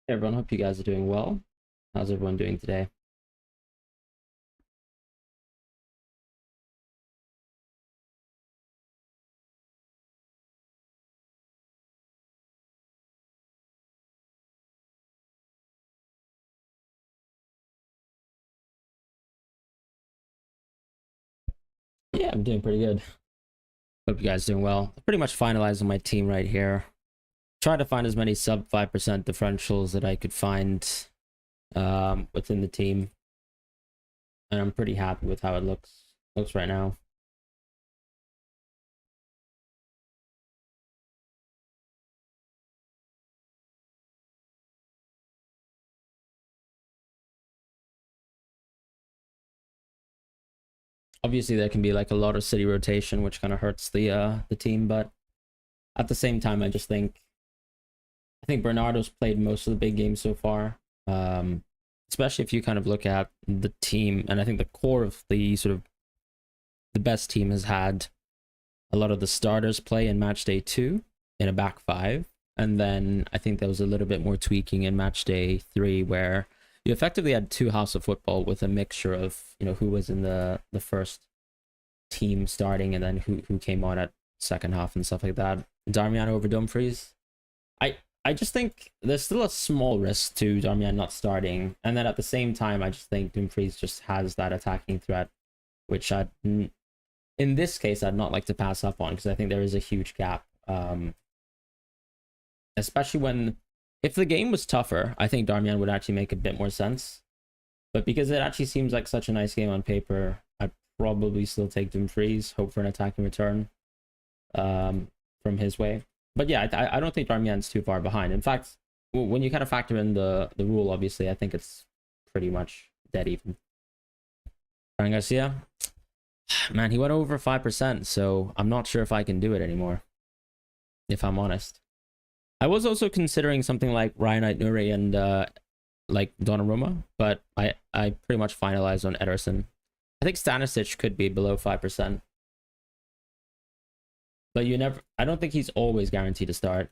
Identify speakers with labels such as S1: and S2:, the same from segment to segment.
S1: Hey everyone, hope you guys are doing well. How's everyone doing today? Yeah, I'm doing pretty good. Hope you guys are doing well. Pretty much finalizing my team right here. Trying to find as many sub 5% differentials that I could find within the team. And I'm pretty happy with how it looks right now. Obviously there can be like a lot of city rotation, which kind of hurts the team, but at the same time I think Bernardo's played most of the big games so far. Especially if you kind of look at the team, and I think the core of the sort of the best team has had a lot of the starters play in Matchday 2 in a back five. And then I think there was a little bit more tweaking in Matchday 3 where you effectively had two halves of football with a mixture of, who was in the first team starting and then who came on at second half and stuff like that. Darmian over Dumfries. I just think there's still a small risk to Darmian not starting. And then at the same time, I just think Dumfries just has that attacking threat, which in this case, I'd not like to pass up on because I think there is a huge gap. Especially if the game was tougher, I think Darmian would actually make a bit more sense. But because it actually seems like such a nice game on paper, I'd probably still take Dumfries, hope for an attacking return from his way. But yeah, I don't think Darmian's too far behind. In fact, when you kind of factor in the rule, obviously, I think it's pretty much dead even. Fran Garcia, man, he went over 5%, so I'm not sure if I can do it anymore, if I'm honest. I was also considering something like Ryan Nuri and like Donnarumma, but I pretty much finalized on Ederson. I think Stanisic could be below 5%. But I don't think he's always guaranteed to start.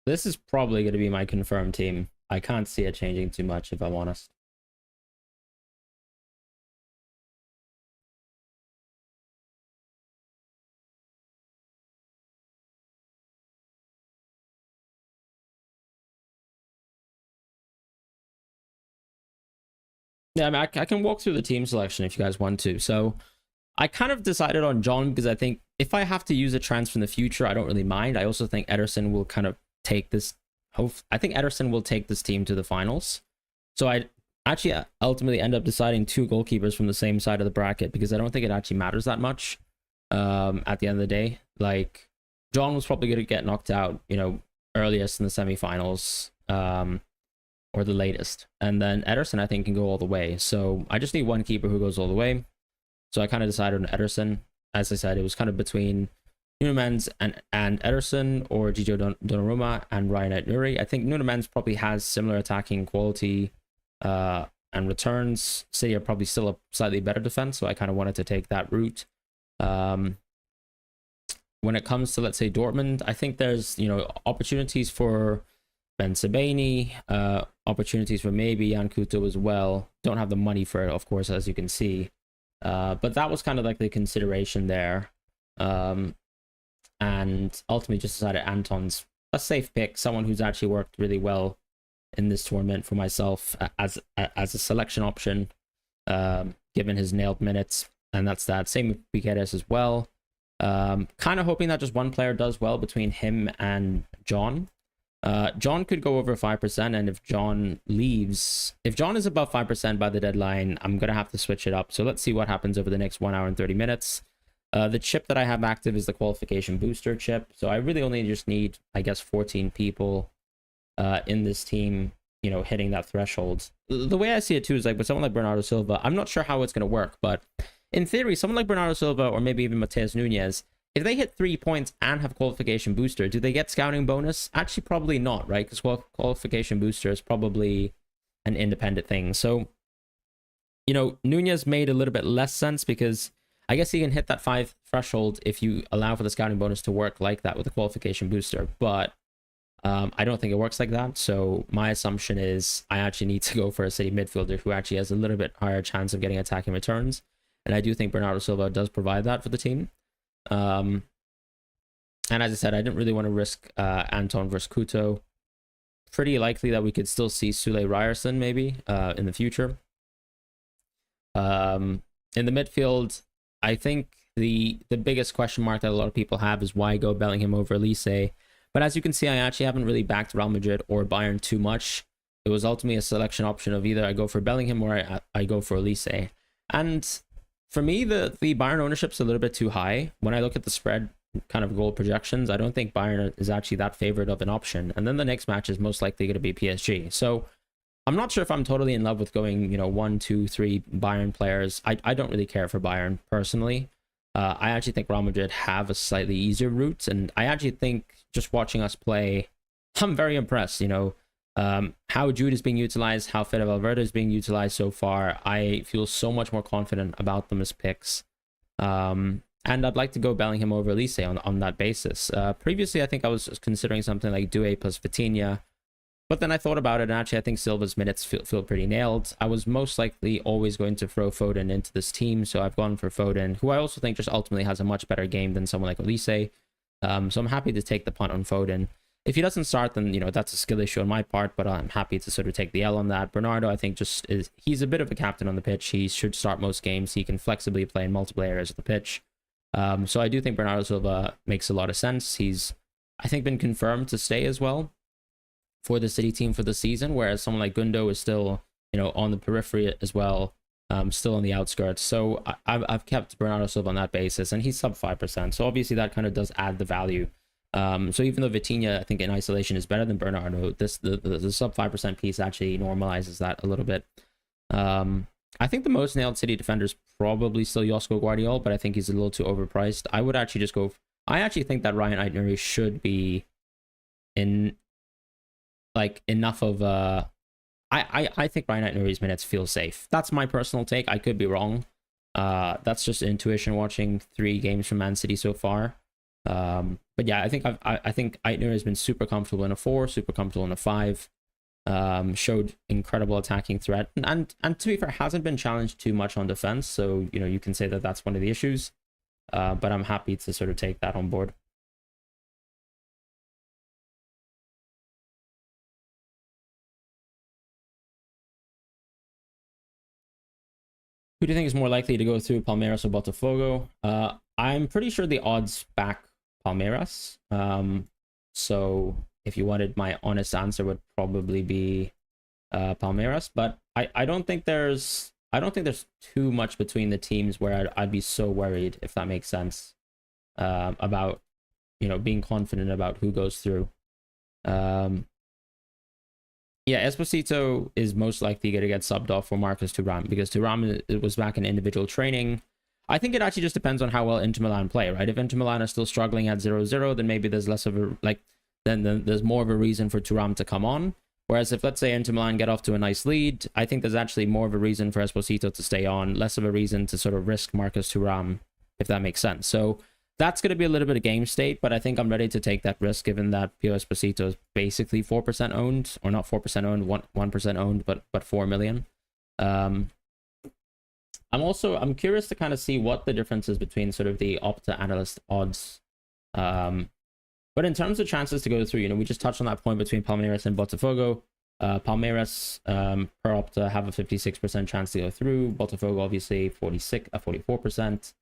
S1: This is probably going to be my confirmed team. I can't see it changing too much, if I'm honest. Yeah, I mean, I can walk through the team selection if you guys want to. So I kind of decided on John because I think if I have to use a transfer in the future, I don't really mind. I also think Ederson will kind of take this. I think Ederson will take this team to the finals. So I actually ultimately end up deciding two goalkeepers from the same side of the bracket because I don't think it actually matters that much at the end of the day. Like, John was probably going to get knocked out, earliest in the semifinals or the latest. And then Ederson, I think, can go all the way. So I just need one keeper who goes all the way. So I kind of decided on Ederson. As I said, it was kind of between Nunes and Ederson or Gigio Donnarumma and Ryan Nuri. I think Nunes probably has similar attacking quality and returns. City are probably still a slightly better defense, so I kind of wanted to take that route. When it comes to, let's say, Dortmund, I think there's, opportunities for Ben Sebaini, opportunities for maybe Jan Couto as well. Don't have the money for it, of course, as you can see. But that was kind of like the consideration there. And ultimately just decided Anton's a safe pick, someone who's actually worked really well in this tournament for myself as a selection option, given his nailed minutes. And that's that. Same with Piqueras as well. Kind of hoping that just one player does well between him and John. John could go over 5%, and if John leaves, if John is above 5% by the deadline, I'm going to have to switch it up. So let's see what happens over the next 1 hour and 30 minutes. The chip that I have active is the qualification booster chip. So I really only just need, I guess, 14 people in this team, you know, hitting that threshold. The way I see it too is like with someone like Bernardo Silva, I'm not sure how it's going to work, but in theory, someone like Bernardo Silva or maybe even Mateus Nunes, if they hit 3 points and have qualification booster, do they get scouting bonus? Actually, probably not, right? Because qualification booster is probably an independent thing. So, you know, Nunes made a little bit less sense because I guess he can hit that 5 threshold if you allow for the scouting bonus to work like that with the qualification booster. But I don't think it works like that. So my assumption is I actually need to go for a city midfielder who actually has a little bit higher chance of getting attacking returns. And I do think Bernardo Silva does provide that for the team. And as I said, I didn't really want to risk Anton versus Couto. Pretty likely that we could still see Sule Ryerson maybe in the future. In the midfield, I think the biggest question mark that a lot of people have is why go Bellingham over Elise. But as you can see, I actually haven't really backed Real Madrid or Bayern too much. It was ultimately a selection option of either I go for Bellingham or I go for Elise. And for me, the Bayern ownership's a little bit too high. When I look at the spread kind of goal projections, I don't think Bayern is actually that favored of an option. And then the next match is most likely going to be PSG. So I'm not sure if I'm totally in love with going, you know, 1, 2, 3 Bayern players. I don't really care for Bayern personally. I actually think Real Madrid have a slightly easier route. And I actually think just watching us play, I'm very impressed, you know. How Jude is being utilized, how Fede Valverde is being utilized so far. I feel so much more confident about them as picks. And I'd like to go Bellingham over Elise on that basis. Previously, I think I was considering something like Doué plus Vitinha. But then I thought about it, and actually I think Silva's minutes feel pretty nailed. I was most likely always going to throw Foden into this team, so I've gone for Foden, who I also think just ultimately has a much better game than someone like Elise. So I'm happy to take the punt on Foden. If he doesn't start, then, you know, that's a skill issue on my part, but I'm happy to sort of take the L on that. Bernardo, I think, just is, he's a bit of a captain on the pitch. He should start most games. He can flexibly play in multiple areas of the pitch. So I do think Bernardo Silva makes a lot of sense. He's, I think, been confirmed to stay as well for the City team for the season, whereas someone like Gundo is still, you know, on the periphery as well, still on the outskirts. So I've kept Bernardo Silva on that basis, and he's sub 5%. So obviously that kind of does add the value. So even though Vitinha, I think in isolation is better than Bernardo, the sub 5% piece actually normalizes that a little bit. I think the most nailed City defender is probably still Josko Guardiola, but I think he's a little too overpriced. I would actually just go. I actually think that Ryan Aït-Nouri should be in like enough of I think Ryan Aït-Nouri's minutes feel safe. That's my personal take. I could be wrong. That's just intuition watching 3 games from Man City so far. But yeah, I think I think Aït-Nouri has been super comfortable in a 4, super comfortable in a 5. Showed incredible attacking threat, and to be fair, hasn't been challenged too much on defense. So, you know, you can say that that's one of the issues. But I'm happy to sort of take that on board. Who do you think is more likely to go through, Palmeiras or Botafogo? I'm pretty sure the odds back Palmeiras. So if you wanted my honest answer, would probably be Palmeiras. But I don't think there's too much between the teams where I'd be so worried, if that makes sense, about, you know, being confident about who goes through. Yeah, Esposito is most likely going to get subbed off for Marcus Thuram, because Thuram was back in individual training. I think it actually just depends on how well Inter Milan play, right? If Inter Milan are still struggling at 0-0, then maybe there's less of a, like, then there's more of a reason for Thuram to come on. Whereas if, let's say, Inter Milan get off to a nice lead, I think there's actually more of a reason for Esposito to stay on, less of a reason to sort of risk Marcus Thuram, if that makes sense. So that's going to be a little bit of game state, but I think I'm ready to take that risk, given that Pio Esposito is basically 4% owned, or not 4% owned, 1% owned, but 4 million. I'm curious to kind of see what the difference is between sort of the Opta analyst odds. But in terms of chances to go through, you know, we just touched on that point between Palmeiras and Botafogo. Palmeiras, per Opta, have a 56% chance to go through. Botafogo, obviously, 44%.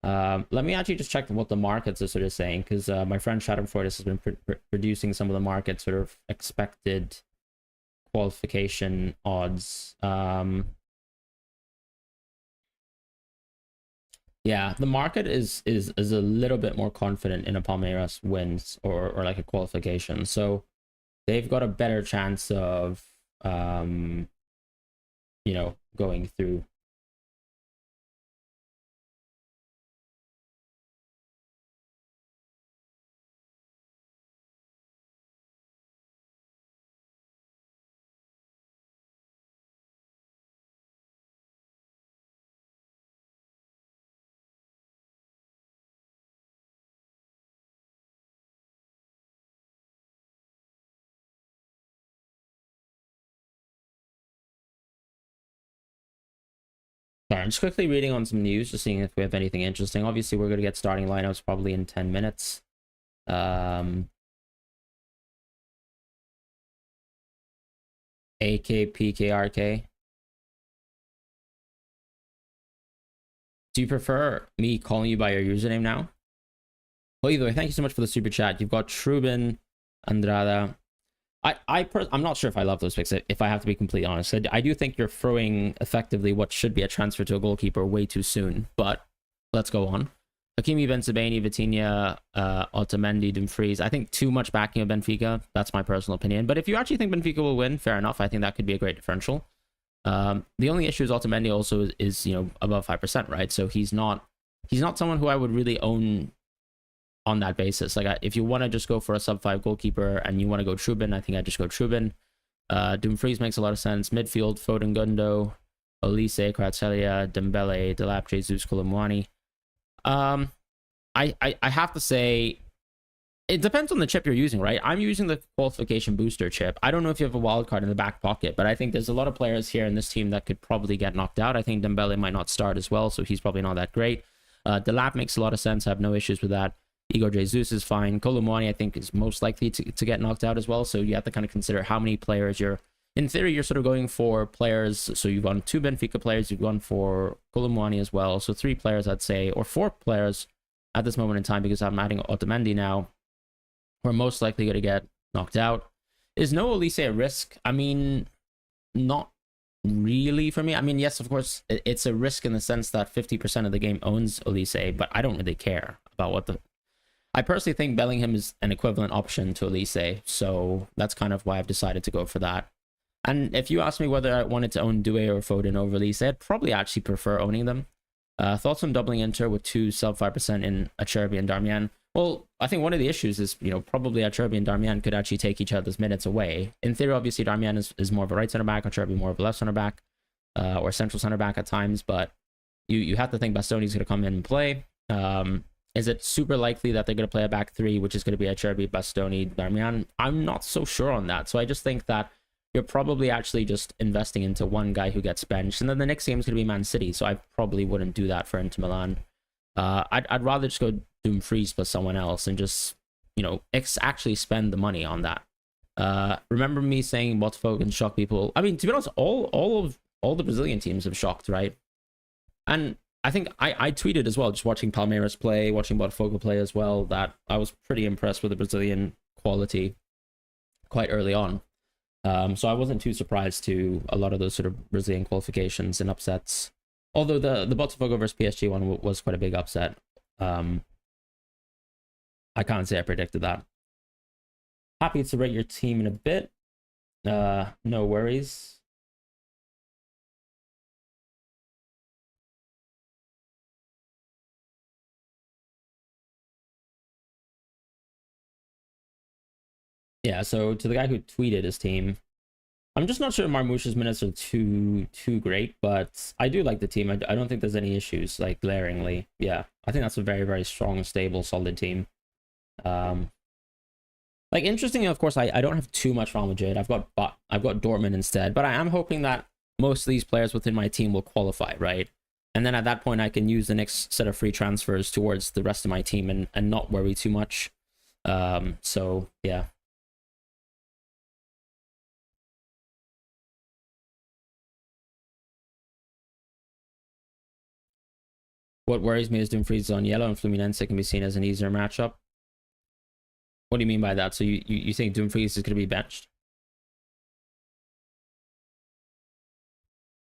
S1: Let me actually just check what the markets are sort of saying, because my friend Shadow Fortis has been producing some of the market sort of expected qualification odds. Yeah, the market is a little bit more confident in a Palmeiras wins or like a qualification. So they've got a better chance of going through. Sorry, I'm just quickly reading on some news, just seeing if we have anything interesting. Obviously, we're going to get starting lineups probably in 10 minutes. AKPKRK. Do you prefer me calling you by your username now? Well, either way, thank you so much for the super chat. You've got Trubin, Andrada. I'm not sure if I love those picks, if I have to be completely honest. I do think you're throwing effectively what should be a transfer to a goalkeeper way too soon, but let's go on. Hakimi, Bensebaini, Vitinha, Otamendi, Dumfries. I think too much backing of Benfica. That's my personal opinion. But if you actually think Benfica will win, fair enough. I think that could be a great differential. The only issue is Otamendi also is above 5%, right? So he's not someone who I would really own on that basis. Like, if you want to just go for a sub 5 goalkeeper and you want to go Trubin, I think I'd just go Trubin. Dumfries makes a lot of sense. Midfield, Foden, Gundo, Elise, Kvaratskhelia, Dembele, Delap, Jesus, Kolomwani. I have to say, it depends on the chip you're using, right? I'm using the qualification booster chip. I don't know if you have a wild card in the back pocket, but I think there's a lot of players here in this team that could probably get knocked out. I think Dembele might not start as well, so he's probably not that great. Delap makes a lot of sense. I have no issues with that. Igor Jesus is fine. Kolomwani, I think, is most likely to get knocked out as well. So you have to kind of consider how many players in theory, you're sort of going for players. So you've gone 2 Benfica players, you've gone for Kolomwani as well. So 3 players, I'd say, or 4 players at this moment in time, because I'm adding Otamendi now, who are most likely going to get knocked out. Is no Elise a risk? I mean, not really for me. I mean, yes, of course, it's a risk in the sense that 50% of the game owns Elise, but I don't really care about what the... I personally think Bellingham is an equivalent option to Elise, so that's kind of why I've decided to go for that. And if you ask me whether I wanted to own Doué or Foden over Elise, I'd probably actually prefer owning them. Thoughts on doubling Inter with 2 sub 5% in Acerbi and Darmian? Well, I think one of the issues is, probably Acerbi and Darmian could actually take each other's minutes away. In theory, obviously, Darmian is more of a right center back, Acerbi more of a left center back, or central center back at times, but you have to think Bastoni's going to come in and play. Is it super likely that they're going to play a back 3, which is going to be Acerbi, Bastoni, Darmian? I'm not so sure on that. So I just think that you're probably actually just investing into one guy who gets benched, and then the next game is going to be Man City, so I probably wouldn't do that for Inter Milan. I'd rather just go Dumfries plus someone else and just, actually spend the money on that. Remember me saying Botafogo can shock people? I mean, to be honest, all the Brazilian teams have shocked, right? And I think I tweeted as well, just watching Palmeiras play, watching Botafogo play as well, that I was pretty impressed with the Brazilian quality quite early on. So I wasn't too surprised to a lot of those sort of Brazilian qualifications and upsets. Although the Botafogo versus PSG one was quite a big upset. I can't say I predicted that. Happy to rate your team in a bit. No worries. Yeah, so to the guy who tweeted his team, I'm just not sure Marmoush's minutes are too great, but I do like the team. I don't think there's any issues, like, glaringly. Yeah, I think that's a very, very strong, stable, solid team. Like, interestingly, of course, I don't have too much Real Madrid. I've got Dortmund instead, but I am hoping that most of these players within my team will qualify, right? And then at that point, I can use the next set of free transfers towards the rest of my team and not worry too much. So yeah. What worries me is Dumfries on yellow and Fluminense can be seen as an easier matchup. What do you mean by that? So you think Dumfries is going to be benched?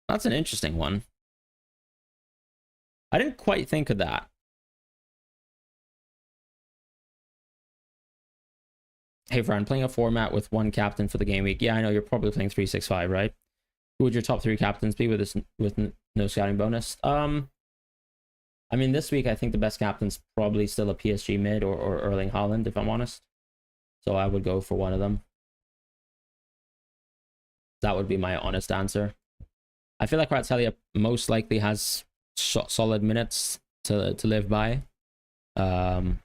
S1: That's an interesting one. I didn't quite think of that. Hey, Fran, playing a format with one captain for the game week. Yeah, I know you're probably playing 365, right? Who would your top 3 captains be with no scouting bonus? I mean, this week I think the best captain's probably still a PSG mid or Erling Haaland, if I'm honest. So I would go for one of them. That would be my honest answer. I feel like Kvaratskhelia most likely has solid minutes to live by. Thuram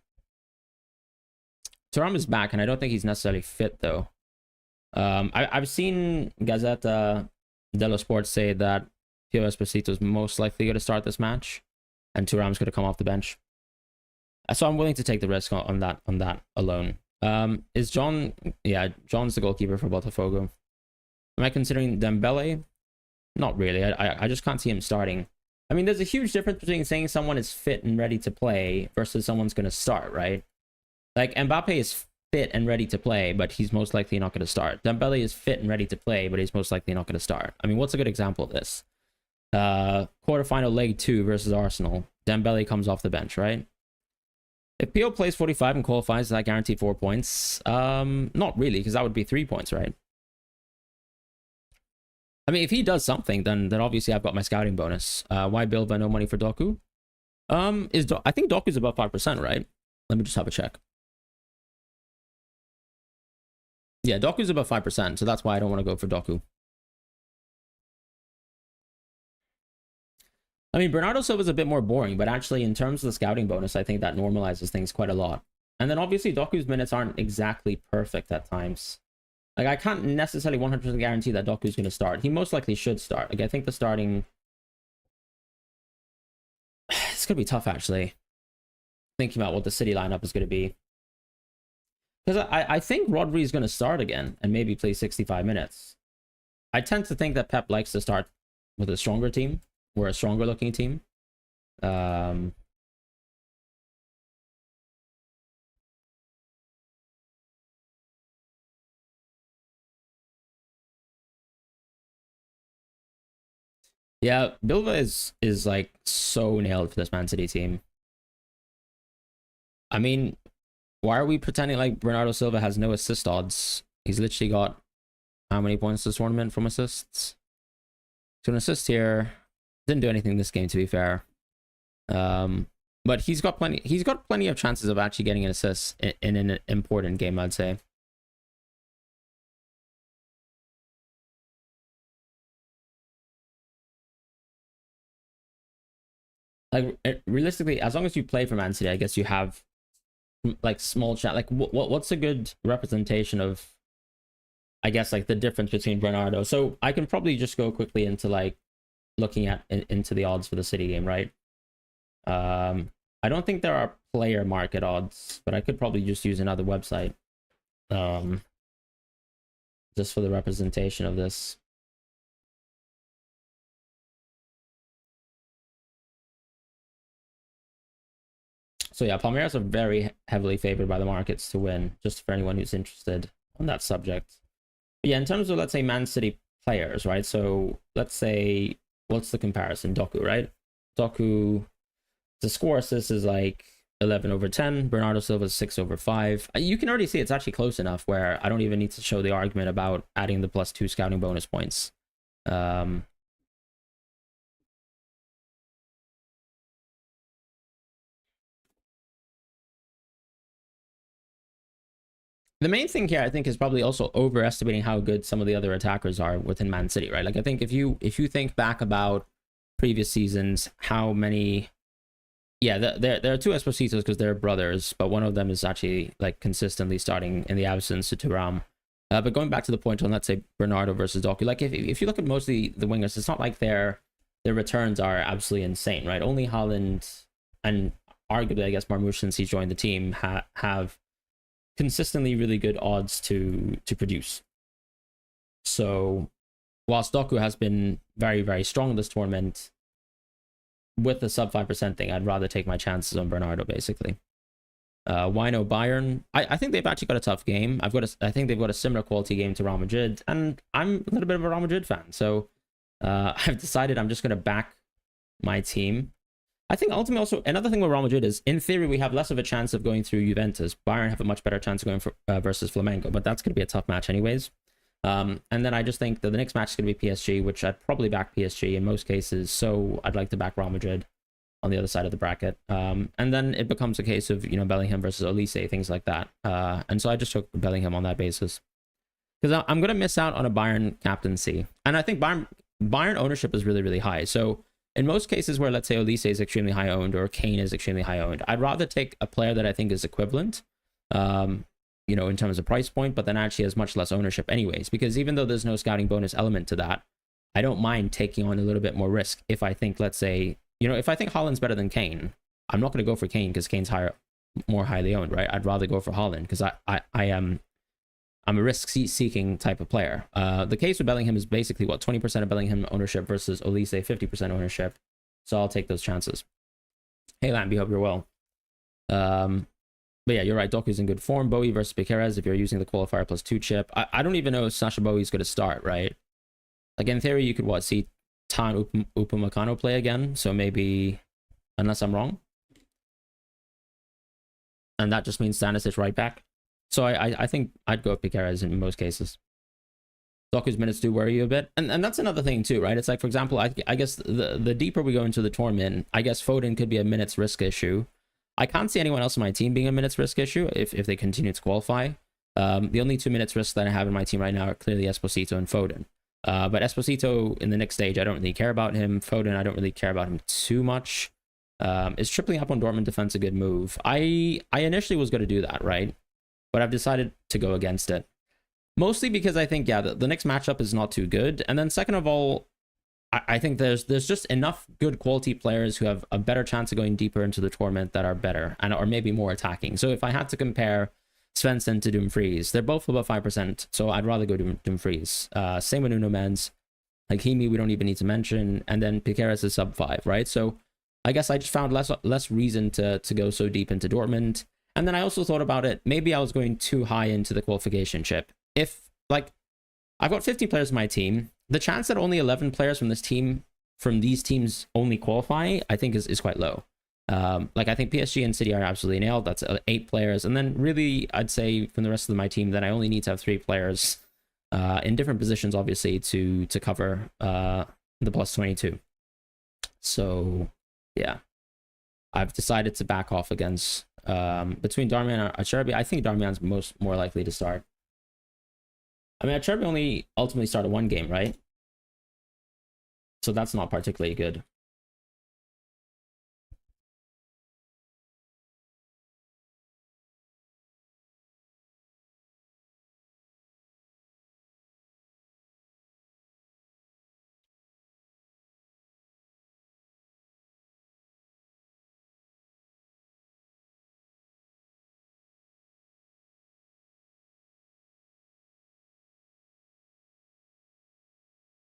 S1: is back, and I don't think he's necessarily fit, though. I've seen Gazzetta dello Sport say that Pio Esposito is most likely going to start this match, and Thuram's going to come off the bench. So I'm willing to take the risk on that alone. Is John? Yeah, John's the goalkeeper for Botafogo. Am I considering Dembele? Not really. I just can't see him starting. I mean, there's a huge difference between saying someone is fit and ready to play versus someone's going to start, right? Like, Mbappe is fit and ready to play, but he's most likely not going to start. Dembele is fit and ready to play, but he's most likely not going to start. I mean, what's a good example of this? Quarterfinal leg 2 versus Arsenal. Dembele comes off the bench, right? If Pio plays 45 and qualifies, is that guaranteed 4 points? Not really, because that would be 3 points, right? I mean, if he does something, then obviously I've got my scouting bonus. Why Bilva no money for Doku? I think Doku's above 5%, right? Let me just have a check. Yeah, Doku's above 5%, so that's why I don't want to go for Doku. I mean, Bernardo Silva's a bit more boring, but actually in terms of the scouting bonus, I think that normalizes things quite a lot. And then obviously Doku's minutes aren't exactly perfect at times. Like, I can't necessarily 100% guarantee that Doku's going to start. He most likely should start. Like, I think the starting... It's going to be tough, actually. Thinking about what the City lineup is going to be. Because I think Rodri is going to start again and maybe play 65 minutes. I tend to think that Pep likes to start with a stronger team. Or a stronger looking team. Yeah, Bilva is like so nailed for this Man City team. I mean, why are we pretending like Bernardo Silva has no assist odds? He's literally got how many points this tournament from assists? So an assist here. Didn't do anything this game, to be fair. But he's got plenty of chances of actually getting an assist in an important game, I'd say. Like, realistically, as long as you play for Man City, I guess you have like small chat. Like, what's a good representation of, I guess, like the difference between Bernardo? So I can probably just go quickly into like looking at into the odds for the City game, right? I don't think there are player market odds, but I could probably just use another website just for the representation of this. So yeah, Palmeiras are very heavily favored by the markets to win, just for anyone who's interested on that subject. But yeah, in terms of, let's say, Man City players, right? So let's say, what's the comparison? Doku, right? Doku, the score assist is like 11/10. Bernardo Silva's 6/5. You can already see it's actually close enough where I don't even need to show the argument about adding the +2 scouting bonus points. The main thing here, I think, is probably also overestimating how good some of the other attackers are within Man City, right? Like, I think if you think back about previous seasons, how many... Yeah, there are 2 Espositos because they're brothers, but one of them is actually like consistently starting in the absence of Thuram. But going back to the point on, let's say, Bernardo versus Doku, like if you look at mostly the wingers, it's not like their returns are absolutely insane, right? Only Haaland and arguably, I guess, Marmoush, since he's joined the team, have consistently really good odds to produce. So whilst Doku has been very, very strong in this tournament, with the sub 5% thing, I'd rather take my chances on Bernardo, basically. Wino Bayern, I think they've actually got a tough game. I think they've got a similar quality game to Real Madrid, and I'm a little bit of a Real Madrid fan, so I've decided I'm just going to back my team. I think ultimately also another thing with Real Madrid is, in theory, we have less of a chance of going through Juventus. Bayern have a much better chance of going for, versus Flamengo, but that's going to be a tough match anyways. And then I just think that the next match is going to be PSG, which I'd probably back PSG in most cases, so I'd like to back Real Madrid on the other side of the bracket. And then it becomes a case of, you know, Bellingham versus Elise, things like that. And so I just took Bellingham on that basis. Because I'm going to miss out on a Bayern captaincy. And I think Bayern ownership is really, really high. So in most cases where, let's say, Elise is extremely high owned or Kane is extremely high owned, I'd rather take a player that I think is equivalent, you know, in terms of price point, but then actually has much less ownership anyways. Because even though there's no scouting bonus element to that, I don't mind taking on a little bit more risk if I think, let's say, you know, if I think Haaland's better than Kane, I'm not going to go for Kane because Kane's more highly owned, right? I'd rather go for Haaland because I'm a risk-seeking type of player. The case with Bellingham is basically, what, 20% of Bellingham ownership versus Elise 50% ownership. So I'll take those chances. Hey, Lampy, hope you're well. But yeah, you're right. Doku's in good form. Bowie versus Piqueras if you're using the qualifier plus 2 chip. I don't even know if Sasha Bowie's going to start, right? Like, in theory, you could, see Tan Upamecano play again. So maybe, unless I'm wrong. And that just means Stanisic right back. So I think I'd go with Piqueras in most cases. Doku's minutes do worry you a bit. And that's another thing too, right? It's like, for example, I guess the deeper we go into the tournament, I guess Foden could be a minutes risk issue. I can't see anyone else in my team being a minutes risk issue if they continue to qualify. The only 2 minutes risk that I have in my team right now are clearly Esposito and Foden. But Esposito in the next stage, I don't really care about him. Foden, I don't really care about him too much. Is tripling up on Dortmund defense a good move? I initially was going to do that, right? But I've decided to go against it. Mostly because I think, yeah, the next matchup is not too good. And then second of all, I think there's just enough good quality players who have a better chance of going deeper into the tournament that are better and or maybe more attacking. So if I had to compare Svensson to Dumfries, they're both above 5%. So I'd rather go to Dumfries. Same with Nuno Mendes. Hakimi, we don't even need to mention. And then Piqueras is sub 5, right? So I guess I just found less reason to go so deep into Dortmund. And then I also thought about it. Maybe I was going too high into the qualification chip. If, like, I've got 50 players in my team, the chance that only 11 players from these teams only qualify, I think is quite low. Like, I think PSG and City are absolutely nailed. That's 8 players. And then really, I'd say from the rest of my team that I only need to have 3 players in different positions, obviously, to cover the plus 22. So, yeah. I've decided to back off against between Darmian and Acerbi. I think Darmian's more likely to start. I mean, Acerbi only ultimately started 1 game, right? So that's not particularly good.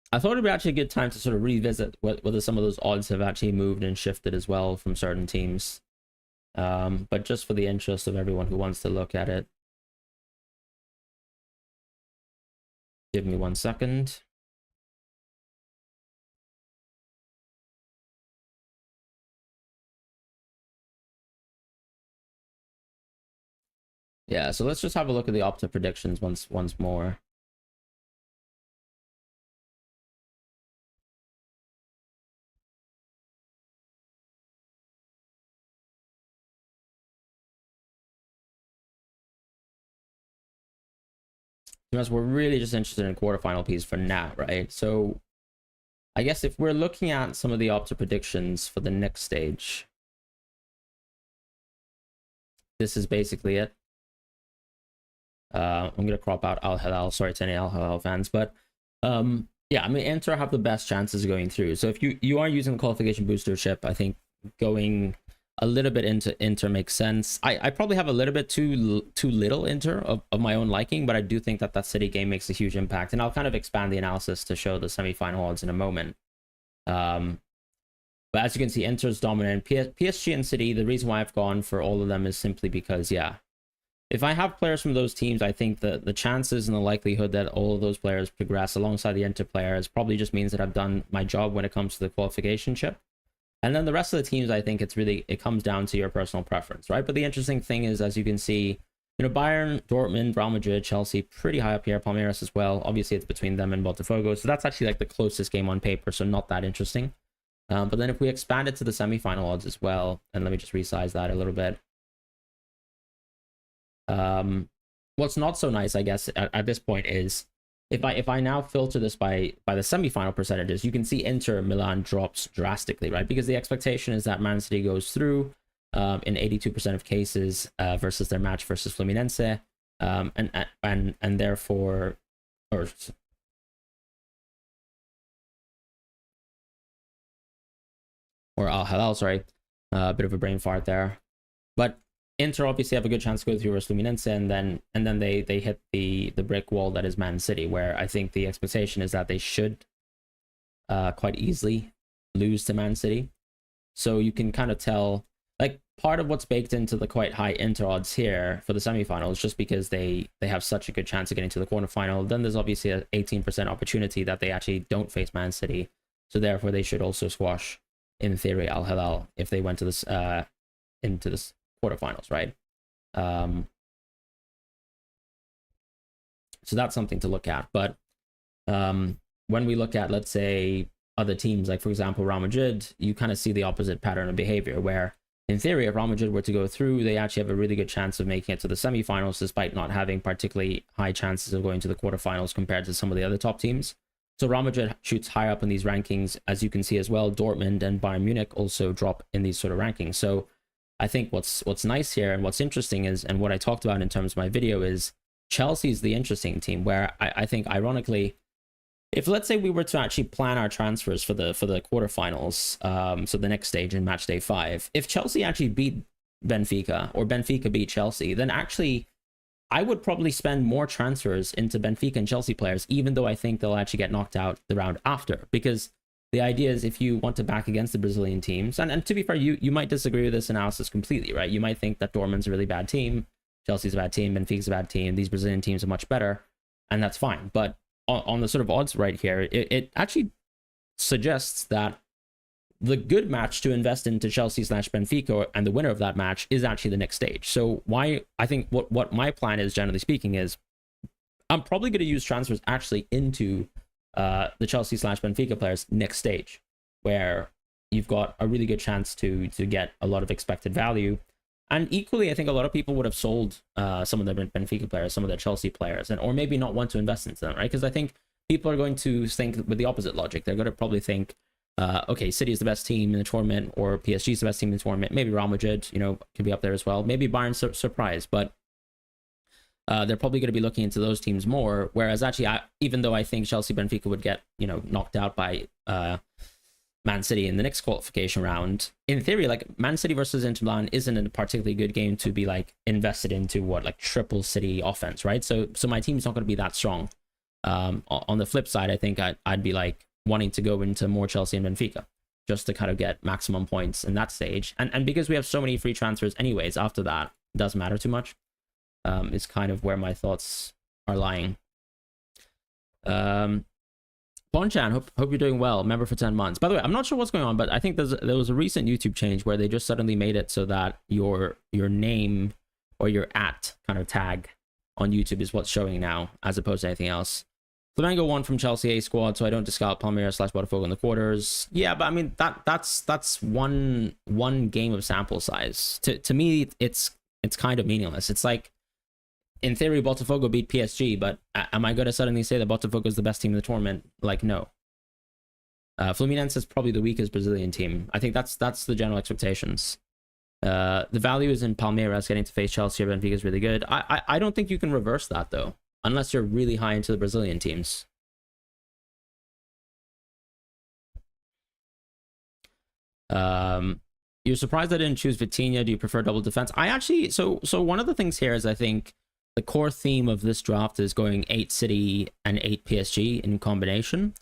S1: I thought it'd be actually a good time to sort of revisit whether some of those odds have actually moved and shifted as well from certain teams. But just for the interest of everyone who wants to look at it, give me 1 second. Yeah, so let's just have a look at the Opta predictions once more. Because we're really just interested in quarterfinal piece for now, right? So I guess if we're looking at some of the Opta predictions for the next stage, this is basically it. I'm gonna crop out Al Hilal. Sorry to any Al Hilal fans, but yeah, I mean, Inter have the best chances of going through. So if you are using the qualification booster chip, I think going a little bit into Inter makes sense. I probably have a little bit too little Inter of my own liking, but I do think that City game makes a huge impact, and I'll kind of expand the analysis to show the semi-final odds in a moment. But as you can see, Inter's dominant. PSG and City, the reason why I've gone for all of them is simply because, yeah, if I have players from those teams, I think that the chances and the likelihood that all of those players progress alongside the Inter players probably just means that I've done my job when it comes to the qualification chip. And then the rest of the teams, I think it comes down to your personal preference, right? But the interesting thing is, as you can see, Bayern, Dortmund, Real Madrid, Chelsea, pretty high up here. Palmeiras as well. Obviously, it's between them and Botafogo. So that's actually like the closest game on paper, so not that interesting. But then if we expand it to the semi-final odds as well, and let me just resize that a little bit. What's not so nice, I guess, at this point is if I now filter this by the semi-final percentages, you can see Inter Milan drops drastically, right? Because the expectation is that Man City goes through in 82% of cases versus their match versus Fluminense, and therefore, or Al Hilal, sorry, a bit of a brain fart there, but Inter obviously have a good chance to go through versus Fluminense, and then they hit the brick wall that is Man City, where I think the expectation is that they should quite easily lose to Man City. So you can kind of tell, like, part of what's baked into the quite high Inter odds here for the semifinals, just because they have such a good chance of getting to the quarterfinal. Then there's obviously an 18% opportunity that they actually don't face Man City, so therefore they should also squash, in theory, Al Hilal if they went to this into this quarterfinals, right? So that's something to look at. But when we look at, let's say, other teams, like for example Real Madrid, you kind of see the opposite pattern of behavior, where in theory, if Real Madrid were to go through, they actually have a really good chance of making it to the semifinals, despite not having particularly high chances of going to the quarterfinals compared to some of the other top teams. So Real Madrid shoots higher up in these rankings, as you can see as well. Dortmund and Bayern Munich also drop in these sort of rankings. So I think what's nice here and what's interesting is, and what I talked about in terms of my video, is Chelsea's the interesting team, where I think ironically, if let's say we were to actually plan our transfers for the quarterfinals, so the next stage in Matchday 5, if Chelsea actually beat Benfica or Benfica beat Chelsea, then actually I would probably spend more transfers into Benfica and Chelsea players, even though I think they'll actually get knocked out the round after. Because the idea is, if you want to back against the Brazilian teams, and to be fair, you might disagree with this analysis completely, right? You might think that Dortmund's a really bad team, Chelsea's a bad team, Benfica's a bad team, these Brazilian teams are much better, and that's fine. But on the sort of odds right here, it actually suggests that the good match to invest into Chelsea/Benfica, and the winner of that match, is actually the next stage. So why I think what my plan is, generally speaking, is I'm probably going to use transfers actually into the Chelsea/Benfica players next stage, where you've got a really good chance to get a lot of expected value. And equally, I think a lot of people would have sold some of their Benfica players, some of their Chelsea players, or maybe not want to invest into them, right? Because I think people are going to think with the opposite logic. They're going to probably think, okay, City is the best team in the tournament, or PSG is the best team in the tournament. Maybe Real Madrid, could be up there as well. Maybe Bayern surprise, but they're probably going to be looking into those teams more. Whereas actually, even though I think Chelsea Benfica would get knocked out by Man City in the next qualification round, in theory, like, Man City versus Inter Milan isn't a particularly good game to be like invested into triple City offense, right? So my team's not going to be that strong. On the flip side, I think I'd be like wanting to go into more Chelsea and Benfica just to kind of get maximum points in that stage, and because we have so many free transfers anyways after that, it doesn't matter too much. Is kind of where my thoughts are lying. Bonchan, hope you're doing well. Member for 10 months. By the way, I'm not sure what's going on, but I think there was a recent YouTube change where they just suddenly made it so that your name or your @ kind of tag on YouTube is what's showing now, as opposed to anything else. Flamengo won from Chelsea A squad, so I don't discount Palmeiras/Botafogo in the quarters. Yeah, but I mean that's one game of sample size. To me, it's kind of meaningless. It's like, in theory, Botafogo beat PSG, but am I going to suddenly say that Botafogo is the best team in the tournament? Like, no. Fluminense is probably the weakest Brazilian team. I think that's the general expectations. The value is in Palmeiras getting to face Chelsea or Benfica is really good. I don't think you can reverse that, though, unless you're really high into the Brazilian teams. You're surprised I didn't choose Vitinha. Do you prefer double defense? I actually, so one of the things here is, I think the core theme of this draft is going 8 City and 8 PSG in combination.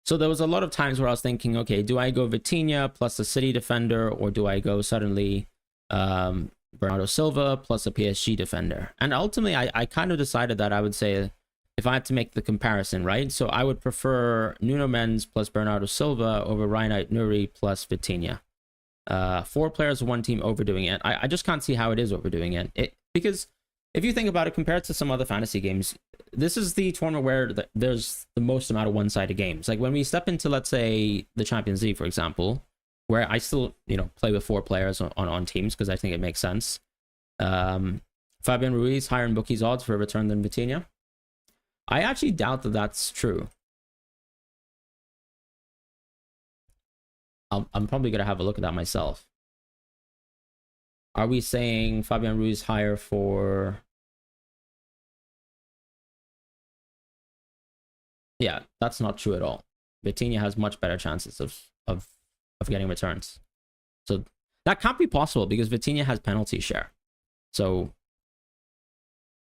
S1: So there was a lot of times where I was thinking, okay, do I go Vitinha plus a City defender, or do I go suddenly Bernardo Silva plus a PSG defender? And ultimately, I kind of decided that I would say, if I had to make the comparison, right? So I would prefer Nuno Mendes plus Bernardo Silva over Ryan Nuri plus Vitinha. 4 players, 1 team overdoing it. I just can't see how it is overdoing it. Because if you think about it, compared to some other fantasy games, this is the tournament where there's the most amount of one-sided games. Like when we step into, let's say, the Champions League, for example, where I still, play with 4 players on teams because I think it makes sense. Fabian Ruiz higher in bookies odds for a return than Vitinha. I actually doubt that that's true. I'm probably going to have a look at that myself. Are we saying Fabian Ruiz higher for... Yeah, that's not true at all. Vitinha has much better chances of getting returns. So that can't be possible because Vitinha has penalty share. So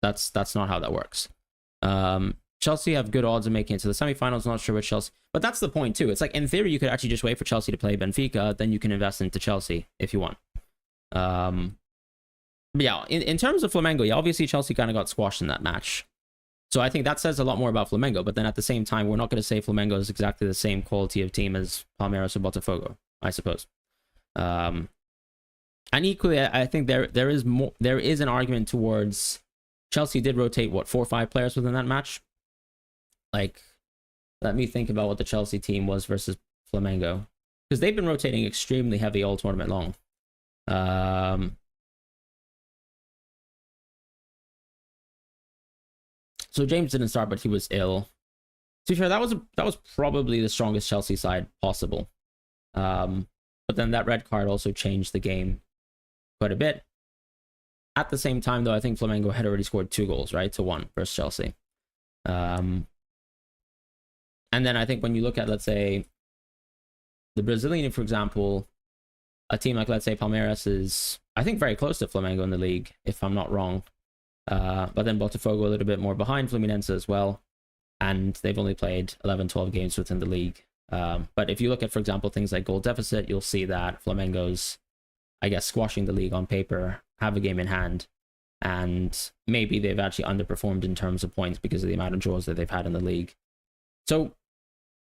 S1: that's not how that works. Chelsea have good odds of making it to the semifinals. Not sure what Chelsea... But that's the point too. It's like, in theory, you could actually just wait for Chelsea to play Benfica. Then you can invest into Chelsea if you want. But yeah, in terms of Flamengo, yeah, obviously Chelsea kind of got squashed in that match. So I think that says a lot more about Flamengo. But then at the same time, we're not going to say Flamengo is exactly the same quality of team as Palmeiras or Botafogo, I suppose. And equally, I think there is an argument towards Chelsea did rotate, 4 or 5 players within that match. Like, let me think about what the Chelsea team was versus Flamengo, because they've been rotating extremely heavy all tournament long. So James didn't start, but he was ill. To be fair, that was probably the strongest Chelsea side possible. But then that red card also changed the game quite a bit. At the same time, though, I think Flamengo had already scored 2 goals, right, to 1 versus Chelsea. And then I think when you look at, let's say, the Brazilian, for example, a team like, let's say, Palmeiras is, I think, very close to Flamengo in the league, if I'm not wrong. But then Botafogo a little bit more behind Fluminense as well. And they've only played 11, 12 games within the league. But if you look at, for example, things like goal deficit, you'll see that Flamengo's, I guess, squashing the league on paper, have a game in hand. And maybe they've actually underperformed in terms of points because of the amount of draws that they've had in the league. So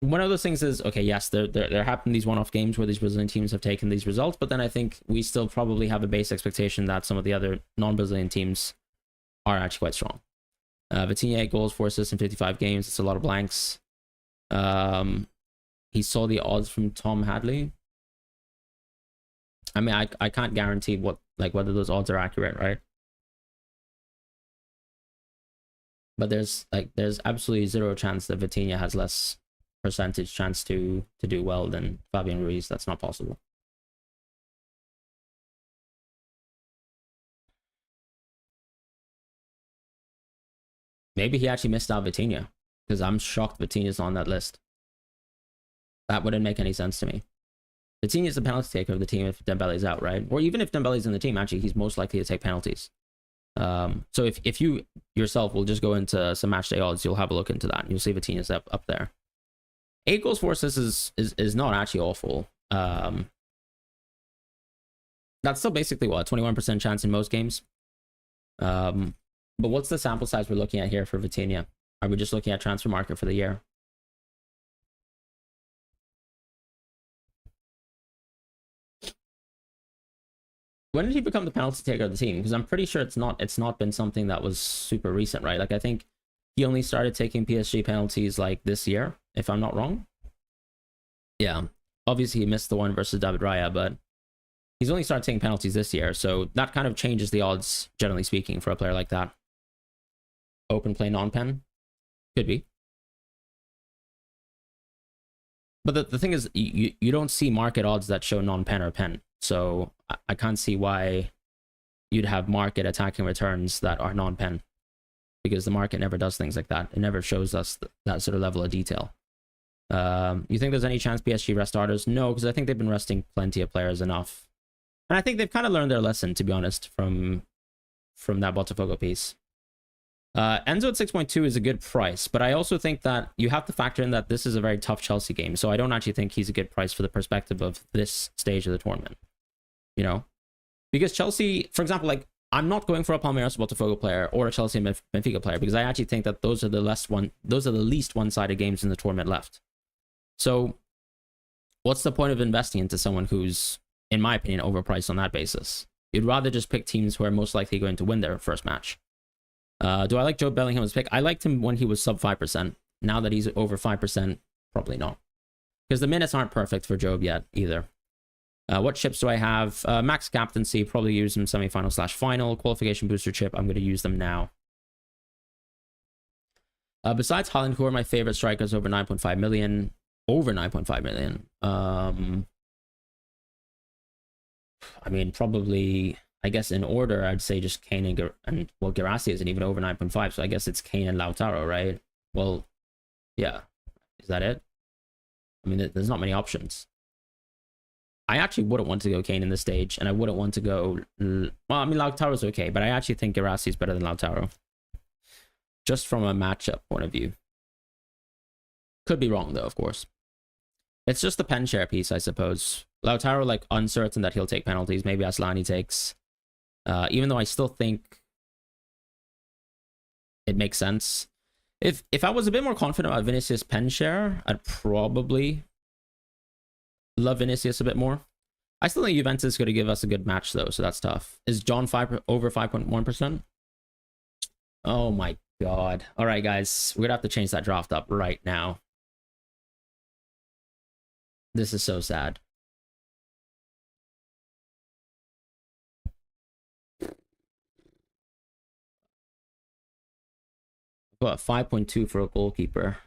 S1: one of those things is, okay, yes, there happen these one-off games where these Brazilian teams have taken these results, but then I think we still probably have a base expectation that some of the other non-Brazilian teams are actually quite strong. Vitinha 8 goals, 4 assists in 55 games. It's a lot of blanks. He saw the odds from Tom Hadley. I mean, I can't guarantee whether those odds are accurate, right? But there's absolutely zero chance that Vitinha has less percentage chance to do well than Fabian Ruiz. That's not possible. Maybe he actually missed out Vitinha, because I'm shocked Vitinha's on that list. That wouldn't make any sense to me. Vitinha's the penalty taker of the team if Dembele's out, right? Or even if Dembele's in the team, actually, he's most likely to take penalties. So if you yourself will just go into some Matchday odds, you'll have a look into that. You'll see Vitinha's up there. 8 goals, 4 assists is not actually awful. That's still basically what, 21% chance in most games. But what's the sample size we're looking at here for Vitinha? Are we just looking at transfer market for the year? When did he become the penalty taker of the team? Because I'm pretty sure it's not been something that was super recent, right? Like, I think he only started taking PSG penalties like this year, if I'm not wrong. Yeah, obviously he missed the one versus David Raya, but he's only started taking penalties this year, so that kind of changes the odds, generally speaking, for a player like that. Open play non-pen? Could be. But the thing is, you don't see market odds that show non-pen or pen. So I can't see why you'd have market attacking returns that are non-pen, because the market never does things like that. It never shows us that sort of level of detail. You think there's any chance PSG rest starters? No, because I think they've been resting plenty of players enough. And I think they've kind of learned their lesson, to be honest, from that Botafogo piece. Enzo at 6.2 is a good price, but I also think that you have to factor in that this is a very tough Chelsea game, so I don't actually think he's a good price for the perspective of this stage of the tournament. You know? Because Chelsea, for example, like, I'm not going for a Palmeiras Botafogo player or a Chelsea Benfica player because I actually think that those are the least one-sided games in the tournament left. So, what's the point of investing into someone who's, in my opinion, overpriced on that basis? You'd rather just pick teams who are most likely going to win their first match. Do I like Joe Bellingham's pick? I liked him when he was sub 5%. Now that he's over 5%, probably not. Because the minutes aren't perfect for Job yet either. What chips do I have? Max Captaincy, probably use them semi-final/final. Qualification booster chip, I'm going to use them now. Besides Haaland, who are my favorite strikers over 9.5 million? Over 9.5 million. I mean, probably, I guess in order, I'd say just Kane and well, Guirassy isn't even over 9.5, so I guess it's Kane and Lautaro, right? Well, yeah. Is that it? I mean, there's not many options. I actually wouldn't want to go Kane in this stage, and I wouldn't want to go... Well, I mean, Lautaro's okay, but I actually think Guirassy is better than Lautaro. Just from a matchup point of view. Could be wrong, though, of course. It's just the pen share piece, I suppose. Lautaro, like, uncertain that he'll take penalties. Maybe Aslani takes. Even though I still think it makes sense. If I was a bit more confident about Vinicius' pen share, I'd probably love Vinicius a bit more. I still think Juventus is going to give us a good match, though, so that's tough. Is John over 5.1%? Oh, my God. All right, guys. We're going to have to change that draft up right now. This is so sad. Got 5.2 for a goalkeeper.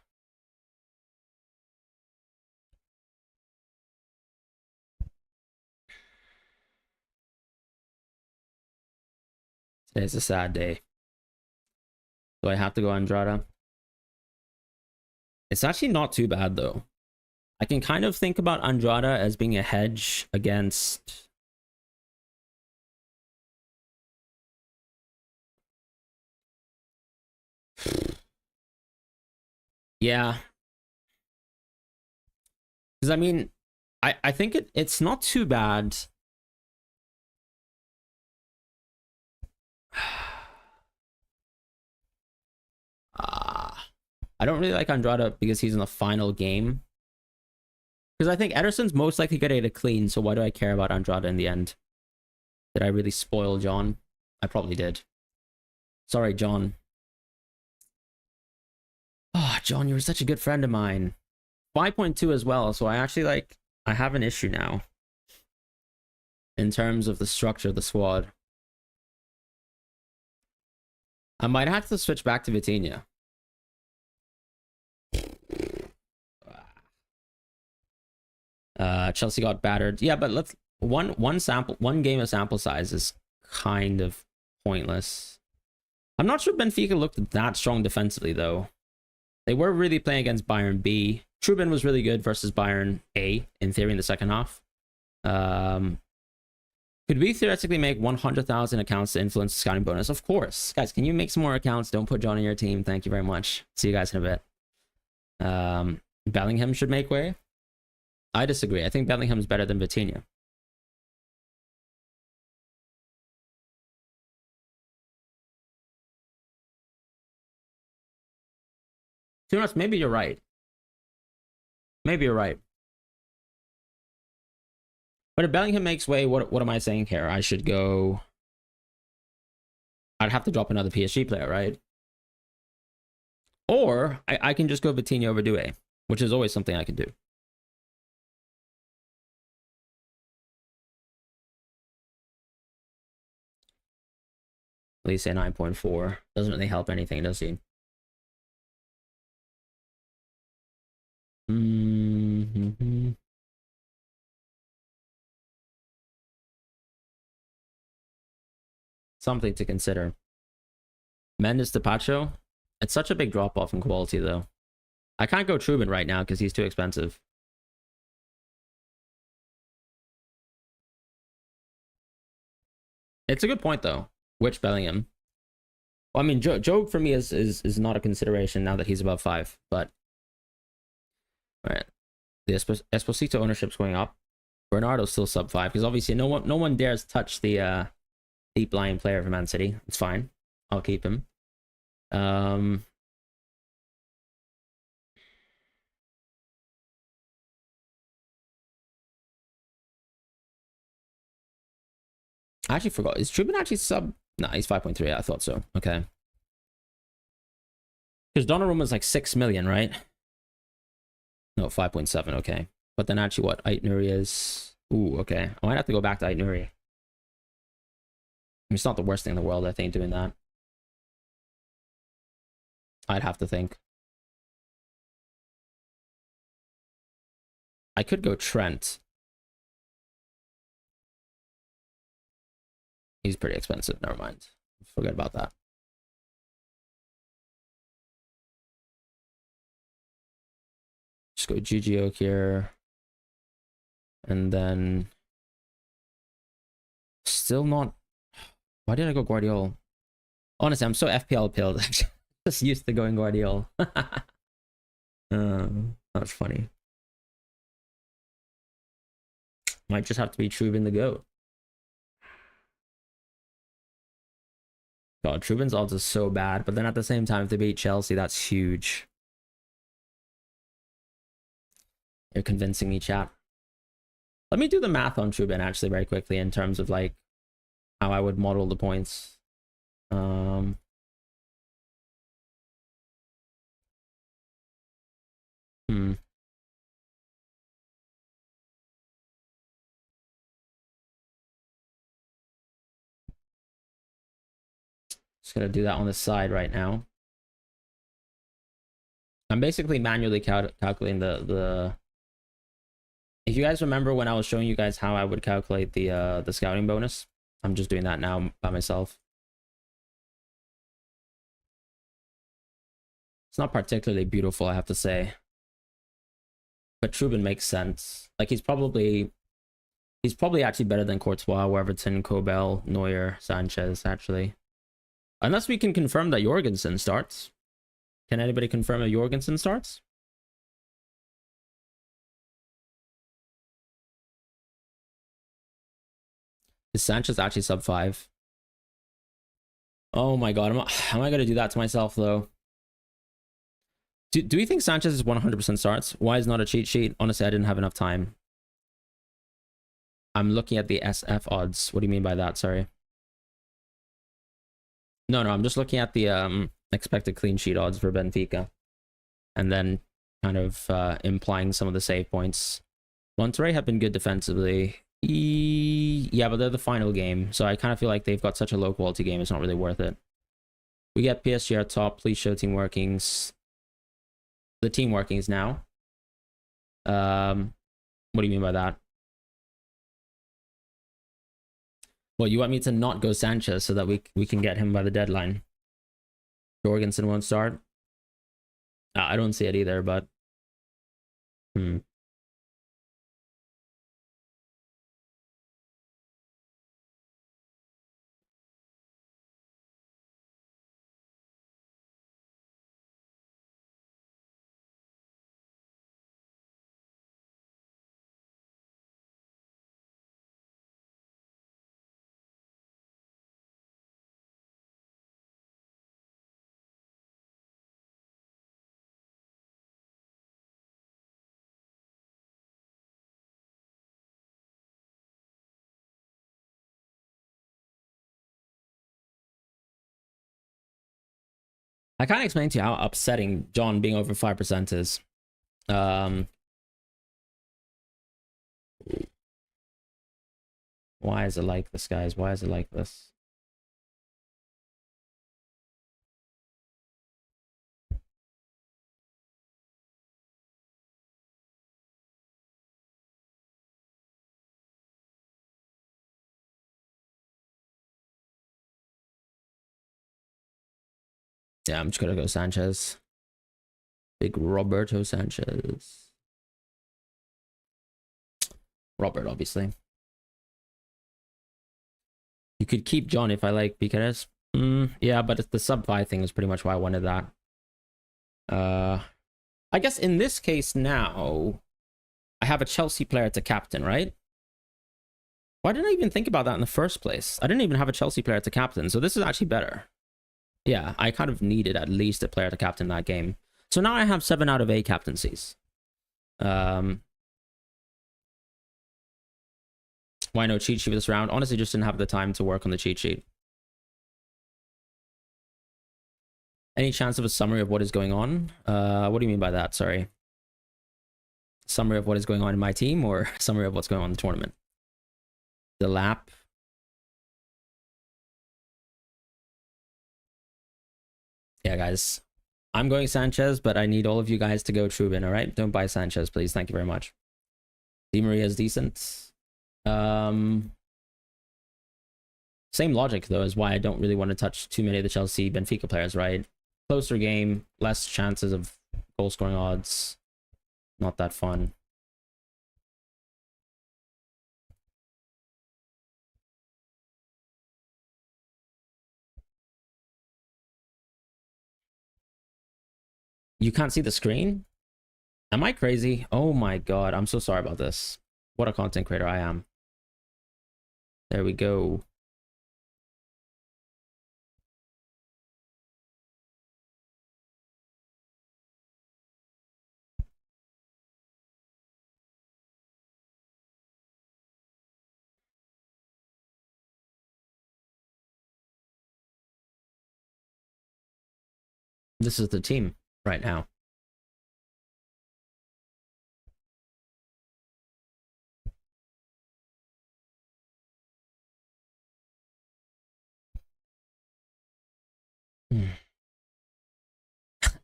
S1: Today's a sad day. Do I have to go Andrada? It's actually not too bad, though. I can kind of think about Andrada as being a hedge against... Yeah. Because, I mean, I think it's not too bad. I don't really like Andrada because he's in the final game. Because I think Ederson's most likely going to get a clean, so why do I care about Andrada in the end? Did I really spoil John? I probably did. Sorry, John. Oh, John, you were such a good friend of mine. 5.2 as well, so I actually, like, I have an issue now. In terms of the structure of the squad. I might have to switch back to Vitinha. Chelsea got battered. Yeah, but let's one game of sample size is kind of pointless. I'm not sure Benfica looked that strong defensively though. They were really playing against Bayern B. Trubin was really good versus Bayern A in theory in the second half. Could we theoretically make 100,000 accounts to influence the scouting bonus? Of course. Guys, can you make some more accounts? Don't put John in your team. Thank you very much. See you guys in a bit. Bellingham should make way. I disagree. I think Bellingham's better than Vitinha. To be honest, maybe you're right. Maybe you're right. But if Bellingham makes way, what am I saying here? I should go... I'd have to drop another PSG player, right? Or I can just go Vitinha over Doué, which is always something I can do. Elise 9.4. Doesn't really help anything, does he? Something to consider. Mendes to Pacho. It's such a big drop off in quality, though. I can't go Trubin right now because he's too expensive. It's a good point, though. Which Bellingham? Well, I mean, Joe for me is not a consideration now that he's above 5. But all right, the Esposito ownership's going up. Bernardo's still sub 5 because obviously no one dares touch the deep lying player for Man City. It's fine. I'll keep him. I actually forgot. Is Trubin actually sub? No, he's 5.3. I thought so. Okay. Because Donnarumma's like 6 million, right? No, 5.7. Okay. But then actually what? Ait-Nouri is... Ooh, okay. I might have to go back to Ait-Nouri. I mean, it's not the worst thing in the world, I think, doing that. I'd have to think. I could go Trent. He's pretty expensive. Never mind. Forget about that. Just go GGO here. And then... Still not... Why did I go Guardiola? Honestly, I'm so FPL pilled. I'm just used to going Guardiola. That's funny. Might just have to be Trubin the GOAT. God, Trubin's odds is so bad, but then at the same time, if they beat Chelsea, that's huge. You're convincing me, chat. Let me do the math on Trubin actually very quickly in terms of like how I would model the points. Just gonna do that on the side right now. I'm basically manually calculating the. If you guys remember when I was showing you guys how I would calculate the scouting bonus, I'm just doing that now by myself. It's not particularly beautiful, I have to say. But Trubin makes sense. Like he's probably actually better than Courtois, Weverton, Kobel, Neuer, Sanchez, actually. Unless we can confirm that Jorgensen starts. Can anybody confirm that Jorgensen starts? Is Sanchez actually sub 5? Oh my god, am I gonna do that to myself though? Do we think Sanchez is 100% starts? Why is not a cheat sheet? Honestly, I didn't have enough time. I'm looking at the SF odds. What do you mean by that? Sorry. No, I'm just looking at the expected clean sheet odds for Benfica. And then kind of implying some of the save points. Monterrey have been good defensively. Yeah, but they're the final game. So I kind of feel like they've got such a low quality game. It's not really worth it. We get PSG at top. Please show team workings. The team workings now. What do you mean by that? Well, you want me to not go Sanchez so that we can get him by the deadline? Jorgensen won't start? I don't see it either, but... I can't explain to you how upsetting John being over 5% is. Why is it like this, guys? Why is it like this? Yeah, I'm just gonna go Sanchez. Big Roberto Sanchez. Robert, obviously. You could keep John if I like Piqueres. Yeah, but the sub 5 thing is pretty much why I wanted that. I guess in this case now, I have a Chelsea player to captain, right? Why didn't I even think about that in the first place? I didn't even have a Chelsea player to captain, so this is actually better. Yeah, I kind of needed at least a player to captain that game. So now I have 7 out of 8 captaincies. Why no cheat sheet for this round? Honestly, just didn't have the time to work on the cheat sheet. Any chance of a summary of what is going on? What do you mean by that? Sorry. Summary of what is going on in my team, or summary of what's going on in the tournament? The lap. Yeah, guys. I'm going Sanchez, but I need all of you guys to go Trubin, all right? Don't buy Sanchez, please. Thank you very much. Di Maria is decent. Same logic, though, is why I don't really want to touch too many of the Chelsea Benfica players, right? Closer game, less chances of goal scoring odds. Not that fun. You can't see the screen? Am I crazy? Oh my god, I'm so sorry about this. What a content creator I am. There we go. This is the team right now.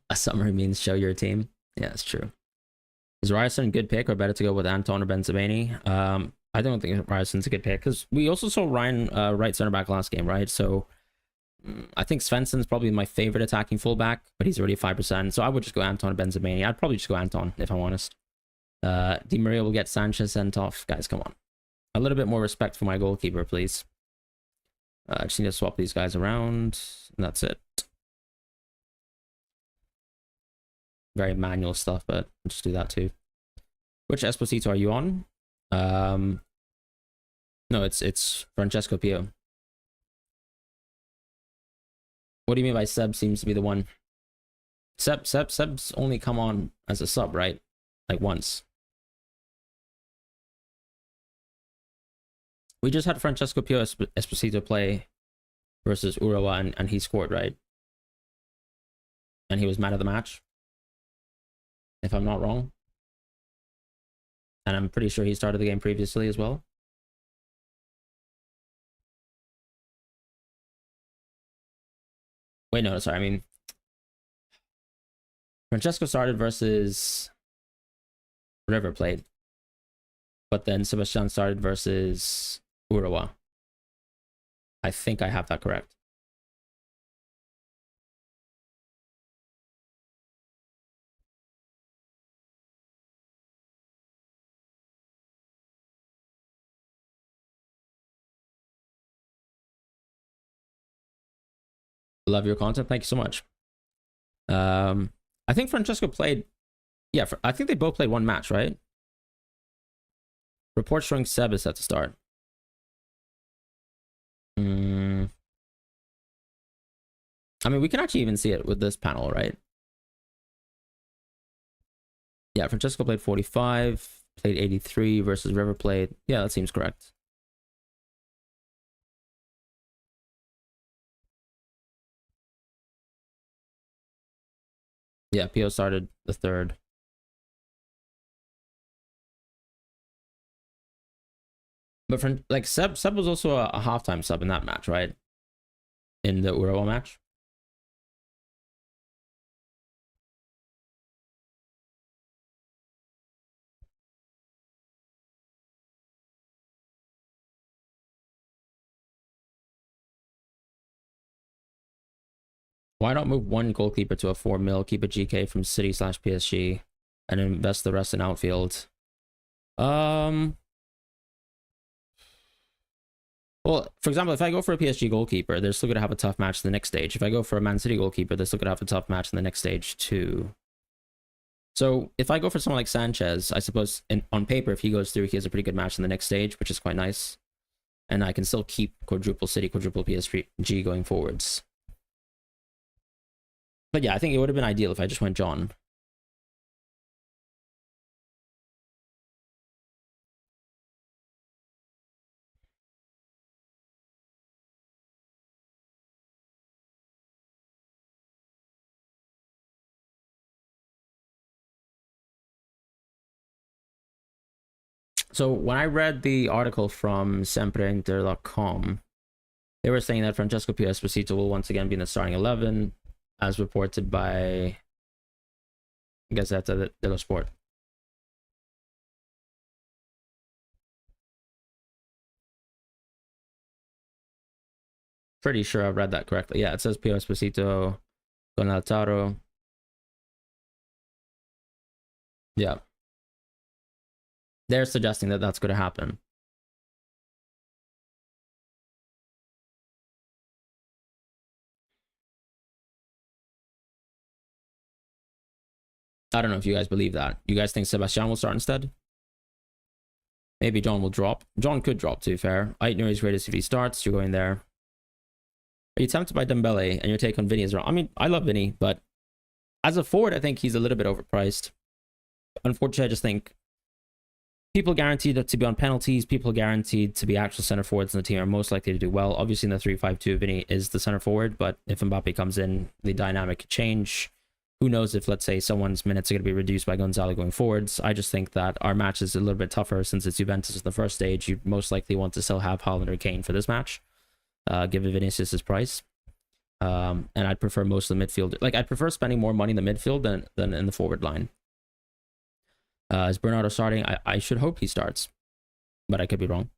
S1: A summary means show your team. Yeah, it's true. Is Ryerson a good pick, or better to go with Anton or Benzabani? I don't think Ryerson's a good pick, because we also saw Ryan right center back last game, right? So I think Svensson's probably my favorite attacking fullback, but he's already 5%. So I would just go Anton or Benzabani. I'd probably just go Anton, if I'm honest. Di Maria will get Sanchez sent off. Guys, come on. A little bit more respect for my goalkeeper, please. I just need to swap these guys around, and that's it. Very manual stuff, but I'll just do that too. Which Esposito are you on? No, it's Francesco Pio. What do you mean by Seb seems to be the one? Seb's only come on as a sub, right? Like once. We just had Francesco Pio Esposito play versus Urawa, and he scored, right? And he was man of the match, if I'm not wrong. And I'm pretty sure he started the game previously as well. Wait, no, sorry. I mean, Francesco started versus River played. But then Sebastian started versus Urawa. I think I have that correct. Love your content. Thank you so much. I think Francesco played. Yeah, I think they both played one match, right? Report showing Seb is set to start. I mean, we can actually even see it with this panel, right? Yeah, Francesco played 45, played 83 versus River played. Yeah, that seems correct. Yeah, Pio started the third. But for, like Seb was also a halftime sub in that match, right? In the Urawa match. Why not move one goalkeeper to a 4 mil, keep a GK from City/PSG, and invest the rest in outfield? Well, for example, if I go for a PSG goalkeeper, they're still going to have a tough match in the next stage. If I go for a Man City goalkeeper, they're still going to have a tough match in the next stage too. So if I go for someone like Sanchez, I suppose on paper, if he goes through, he has a pretty good match in the next stage, which is quite nice. And I can still keep quadruple City, quadruple PSG going forwards. But yeah, I think it would have been ideal if I just went John. So when I read the article from sempreinter.com, they were saying that Francesco Pio Esposito will once again be in the starting 11, as reported by Gazzetta dello Sport. Pretty sure I've read that correctly. Yeah, it says Pio Esposito con Lautaro. Yeah. They're suggesting that that's going to happen. I don't know if you guys believe that. You guys think Sebastian will start instead? Maybe John will drop. John could drop, to be fair. I know he's greatest if he starts. You're going there. Are you tempted by Dembele and your take on Vinny is wrong? I mean, I love Vinny, but as a forward, I think he's a little bit overpriced. Unfortunately, I just think people guaranteed to be on penalties, people guaranteed to be actual center forwards in the team are most likely to do well. Obviously, in the 3-5-2, Vinny is the center forward, but if Mbappe comes in, the dynamic could change. Who knows if, let's say, someone's minutes are going to be reduced by Gonzalo going forwards. I just think that our match is a little bit tougher since it's Juventus in the first stage. You most likely want to still have Haaland or Kane for this match, given Vinicius' price. And I'd prefer most of the midfield. Like, I'd prefer spending more money in the midfield than in the forward line. Is Bernardo starting? I should hope he starts, but I could be wrong.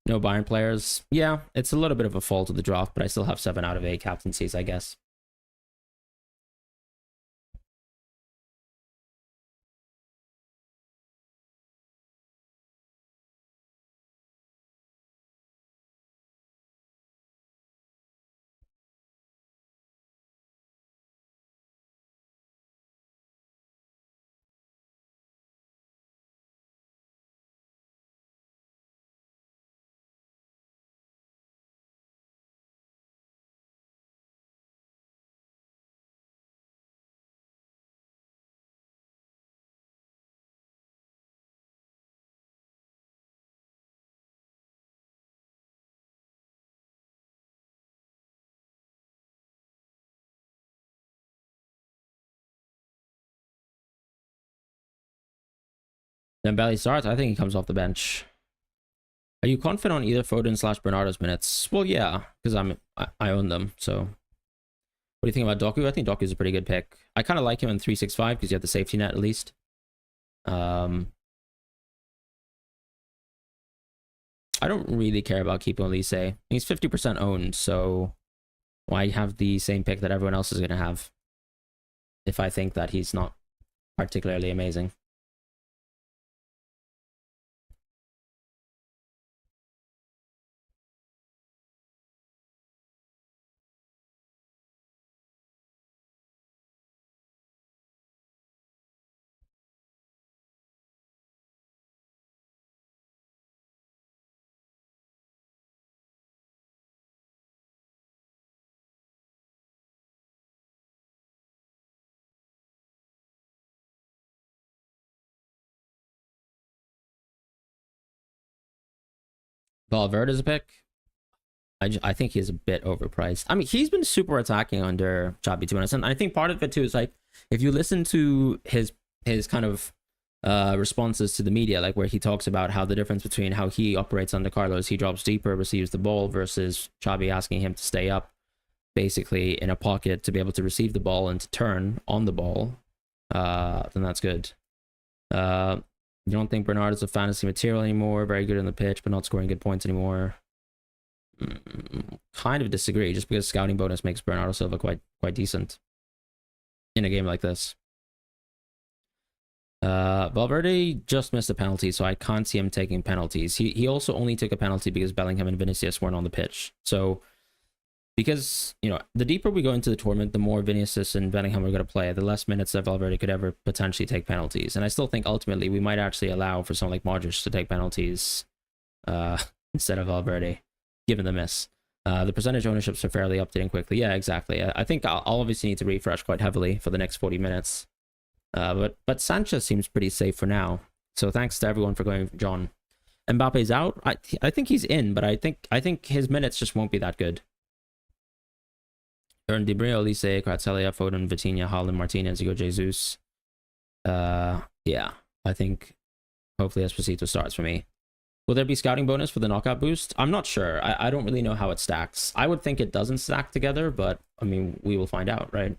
S1: No Bayern players. Yeah, it's a little bit of a fall to the draft, but I still have 7 out of 8 captaincies, I guess. Then Bailey starts. I think he comes off the bench. Are you confident on either Foden / Bernardo's minutes? Well, yeah, because I own them. So, what do you think about Doku? I think Doku's a pretty good pick. I kind of like him in 365 because you have the safety net at least. I don't really care about keeping Elise. He's 50% owned, so why have the same pick that everyone else is going to have if I think that he's not particularly amazing? Valverde's a pick. I think he's a bit overpriced. I mean, he's been super attacking under Xabi, to be honest. And I think part of it too is like, if you listen to his kind of responses to the media, like where he talks about how the difference between how he operates under Carlos, he drops deeper, receives the ball, versus Xabi asking him to stay up basically in a pocket to be able to receive the ball and to turn on the ball, then that's good. You don't think Bernardo's a fantasy material anymore? Very good on the pitch, but not scoring good points anymore. Kind of disagree, just because scouting bonus makes Bernardo Silva quite decent in a game like this. Valverde just missed a penalty, so I can't see him taking penalties. He also only took a penalty because Bellingham and Vinicius weren't on the pitch. So because, you know, the deeper we go into the tournament, the more Vinicius and Bellingham are going to play, the less minutes that Valverde could ever potentially take penalties. And I still think ultimately we might actually allow for someone like Modric to take penalties instead of Valverde, given the miss. The percentage ownerships are fairly updating quickly. Yeah, exactly. I think I'll obviously need to refresh quite heavily for the next 40 minutes. But Sanchez seems pretty safe for now. So thanks to everyone for going John. Mbappe's out. I think he's in, but I think his minutes just won't be that good. Aaron Di Brio, Elise, Kvaratskhelia, Foden, Vitinha, Haaland, Martinez, Hugo Jesus. Yeah, I think hopefully Esposito starts for me. Will there be scouting bonus for the knockout boost? I'm not sure. I don't really know how it stacks. I would think it doesn't stack together, but I mean, we will find out, right?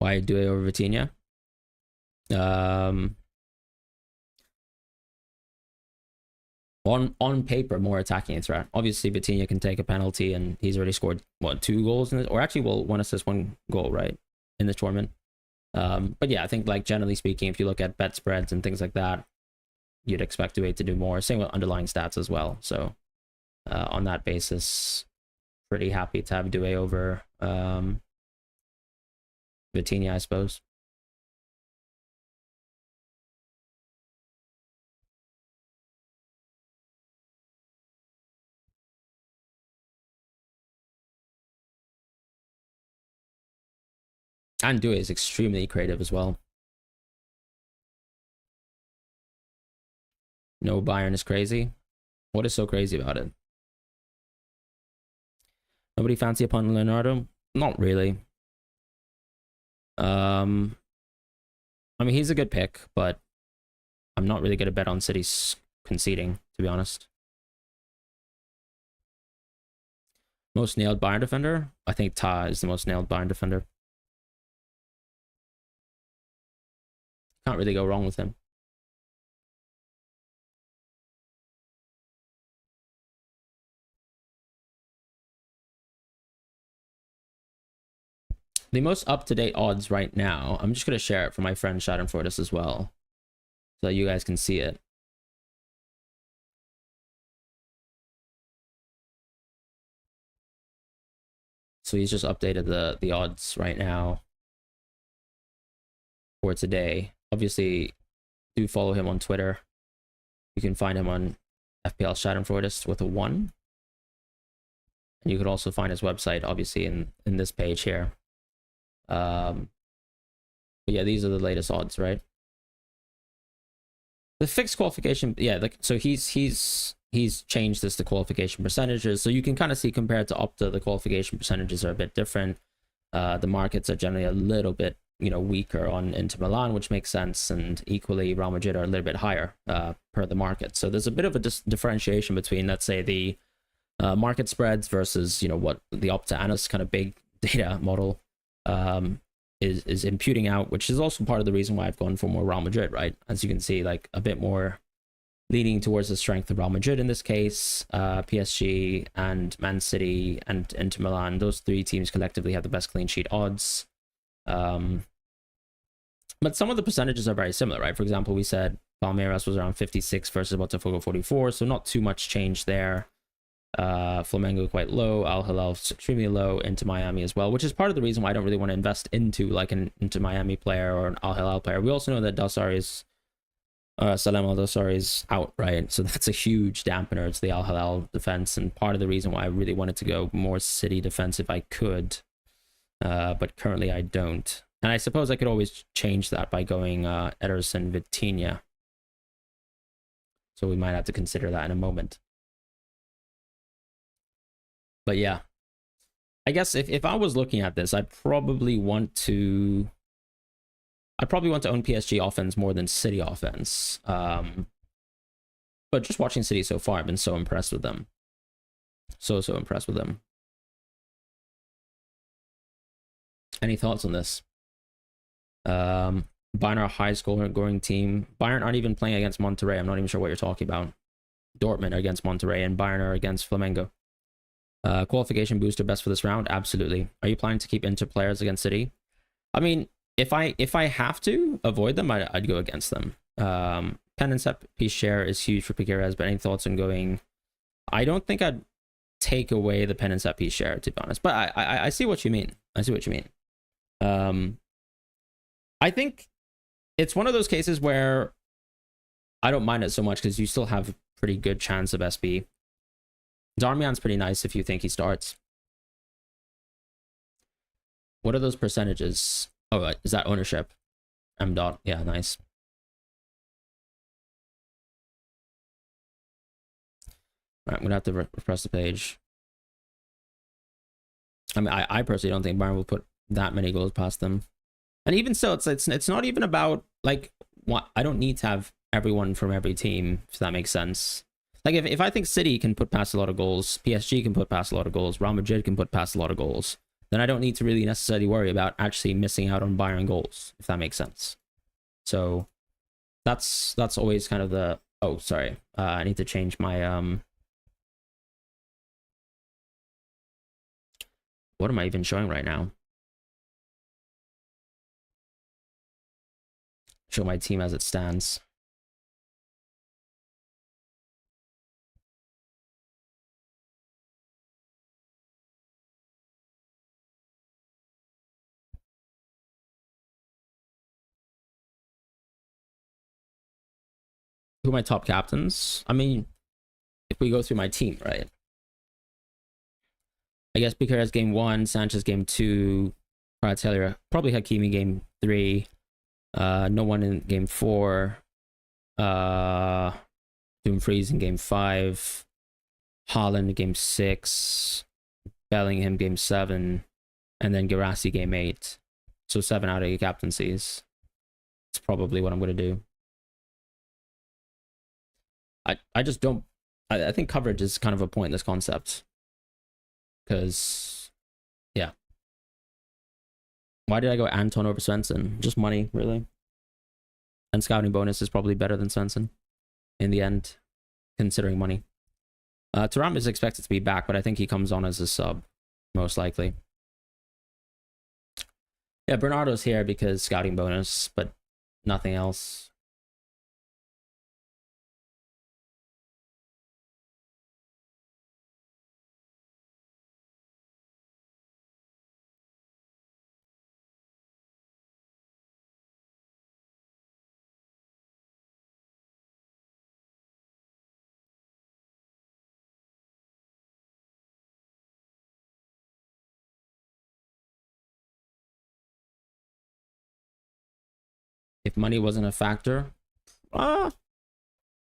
S1: Why do it over Vitinha? On paper, more attacking threat. Obviously, Vitinha can take a penalty, and he's already scored what, 2 goals in this, or actually, well, 1 assist, 1 goal, right, in this tournament. But yeah, I think like generally speaking, if you look at bet spreads and things like that, you'd expect Due to do more. Same with underlying stats as well. So on that basis, pretty happy to have Due over Vitinha, I suppose. And Due is extremely creative as well. No, Bayern is crazy. What is so crazy about it? Nobody fancy upon Leonardo? Not really. I mean, he's a good pick, but I'm not really going to bet on City's conceding, to be honest. Most nailed Bayern defender? I think Ta is the most nailed Bayern defender. Can't really go wrong with him. The most up-to-date odds right now, I'm just going to share it for my friend Schadenfreude as well, so you guys can see it. So he's just updated the odds right now for today. Obviously, do follow him on Twitter. You can find him on FPL Schadenfreude with a 1. And you could also find his website, obviously, in this page here. But yeah, these are the latest odds, right? The fixed qualification, yeah, like, so he's changed this to qualification percentages, so you can kind of see compared to Opta, the qualification percentages are a bit different. The markets are generally a little bit, you know, weaker on Inter Milan, which makes sense, and equally Real Madrid are a little bit higher per the market. So there's a bit of a differentiation between, let's say, the market spreads versus, you know, what the Opta and this kind of big data model is imputing out, which is also part of the reason why I've gone for more Real Madrid, right? As you can see, like a bit more leaning towards the strength of Real Madrid in this case. PSG and Man City and Inter Milan, those 3 teams collectively have the best clean sheet odds. But some of the percentages are very similar, right? For example, we said Palmeiras was around 56 versus Botafogo 44, so not too much change there. Flamengo quite low, Al Hilal extremely low, into Miami as well, which is part of the reason why I don't really want to invest into like an into Miami player or an Al Hilal player. We also know that Dosari is Salem Al Dosari is out, right? So that's a huge dampener to the Al Hilal defense, and part of the reason why I really wanted to go more City defense if I could, but currently I don't. And I suppose I could always change that by going Ederson Vitinha. So we might have to consider that in a moment. But yeah, I guess if I was looking at this, I'd probably want to own PSG offense more than City offense. But just watching City so far, I've been so impressed with them. So impressed with them. Any thoughts on this? Bayern are a high scoring team. Bayern aren't even playing against Monterrey. I'm not even sure what you're talking about. Dortmund are against Monterrey and Bayern are against Flamengo. Qualification booster best for this round? Absolutely. Are you planning to keep Inter players against City? I mean, if I have to avoid them, I'd go against them. Pen and set piece share is huge for Piqueras, but any thoughts on going? I don't think I'd take away the pen and set piece share, to be honest. But I see what you mean. I see what you mean. I think it's one of those cases where I don't mind it so much because you still have a pretty good chance of SB. Darmian's pretty nice if you think he starts. What are those percentages? Oh, is that ownership? M dot. Yeah, nice. All right, I'm gonna have to refresh the page. I mean, I personally don't think Bayern will put that many goals past them. And even so, it's not even about like what I don't need to have everyone from every team, if that makes sense. Like if I think City can put past a lot of goals, PSG can put past a lot of goals, Real Madrid can put past a lot of goals, then I don't need to really necessarily worry about actually missing out on Bayern goals, if that makes sense. So that's always kind of the sorry. I need to change my what am I even showing right now? Show my team as it stands. Who are my top captains? I mean, if we go through my team, right? I guess Piqueras game 1, Sanchez game 2, Kvaratskhelia, probably Hakimi game 3, no one in game 4, Dumfries in game 5, Haaland game 6, Bellingham game 7, and then Guirassy game 8. So 7 out of 8 captaincies. That's probably what I'm going to do. I just don't... I think coverage is kind of a pointless concept. Because, yeah. Why did I go Anton over Svensson? Just money, really. And scouting bonus is probably better than Svensson in the end, considering money. Thuram is expected to be back, but I think he comes on as a sub, most likely. Yeah, Bernardo's here because scouting bonus, but nothing else. If money wasn't a factor, I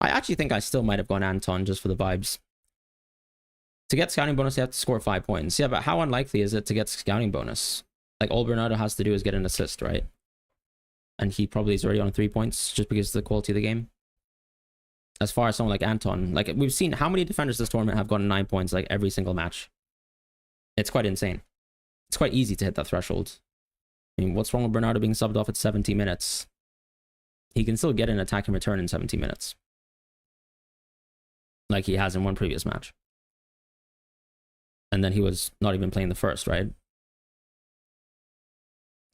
S1: actually think I still might have gone Anton just for the vibes. To get scouting bonus, you have to score 5 points. Yeah, but how unlikely is it to get scouting bonus? Like, all Bernardo has to do is get an assist, right? And he probably is already on 3 points just because of the quality of the game. As far as someone like Anton, like, we've seen how many defenders this tournament have gotten 9 points, like, every single match. It's quite insane. It's quite easy to hit that threshold. I mean, what's wrong with Bernardo being subbed off at 70 minutes? He can still get an attack and return in 70 minutes. Like he has in one previous match. And then he was not even playing the first, right?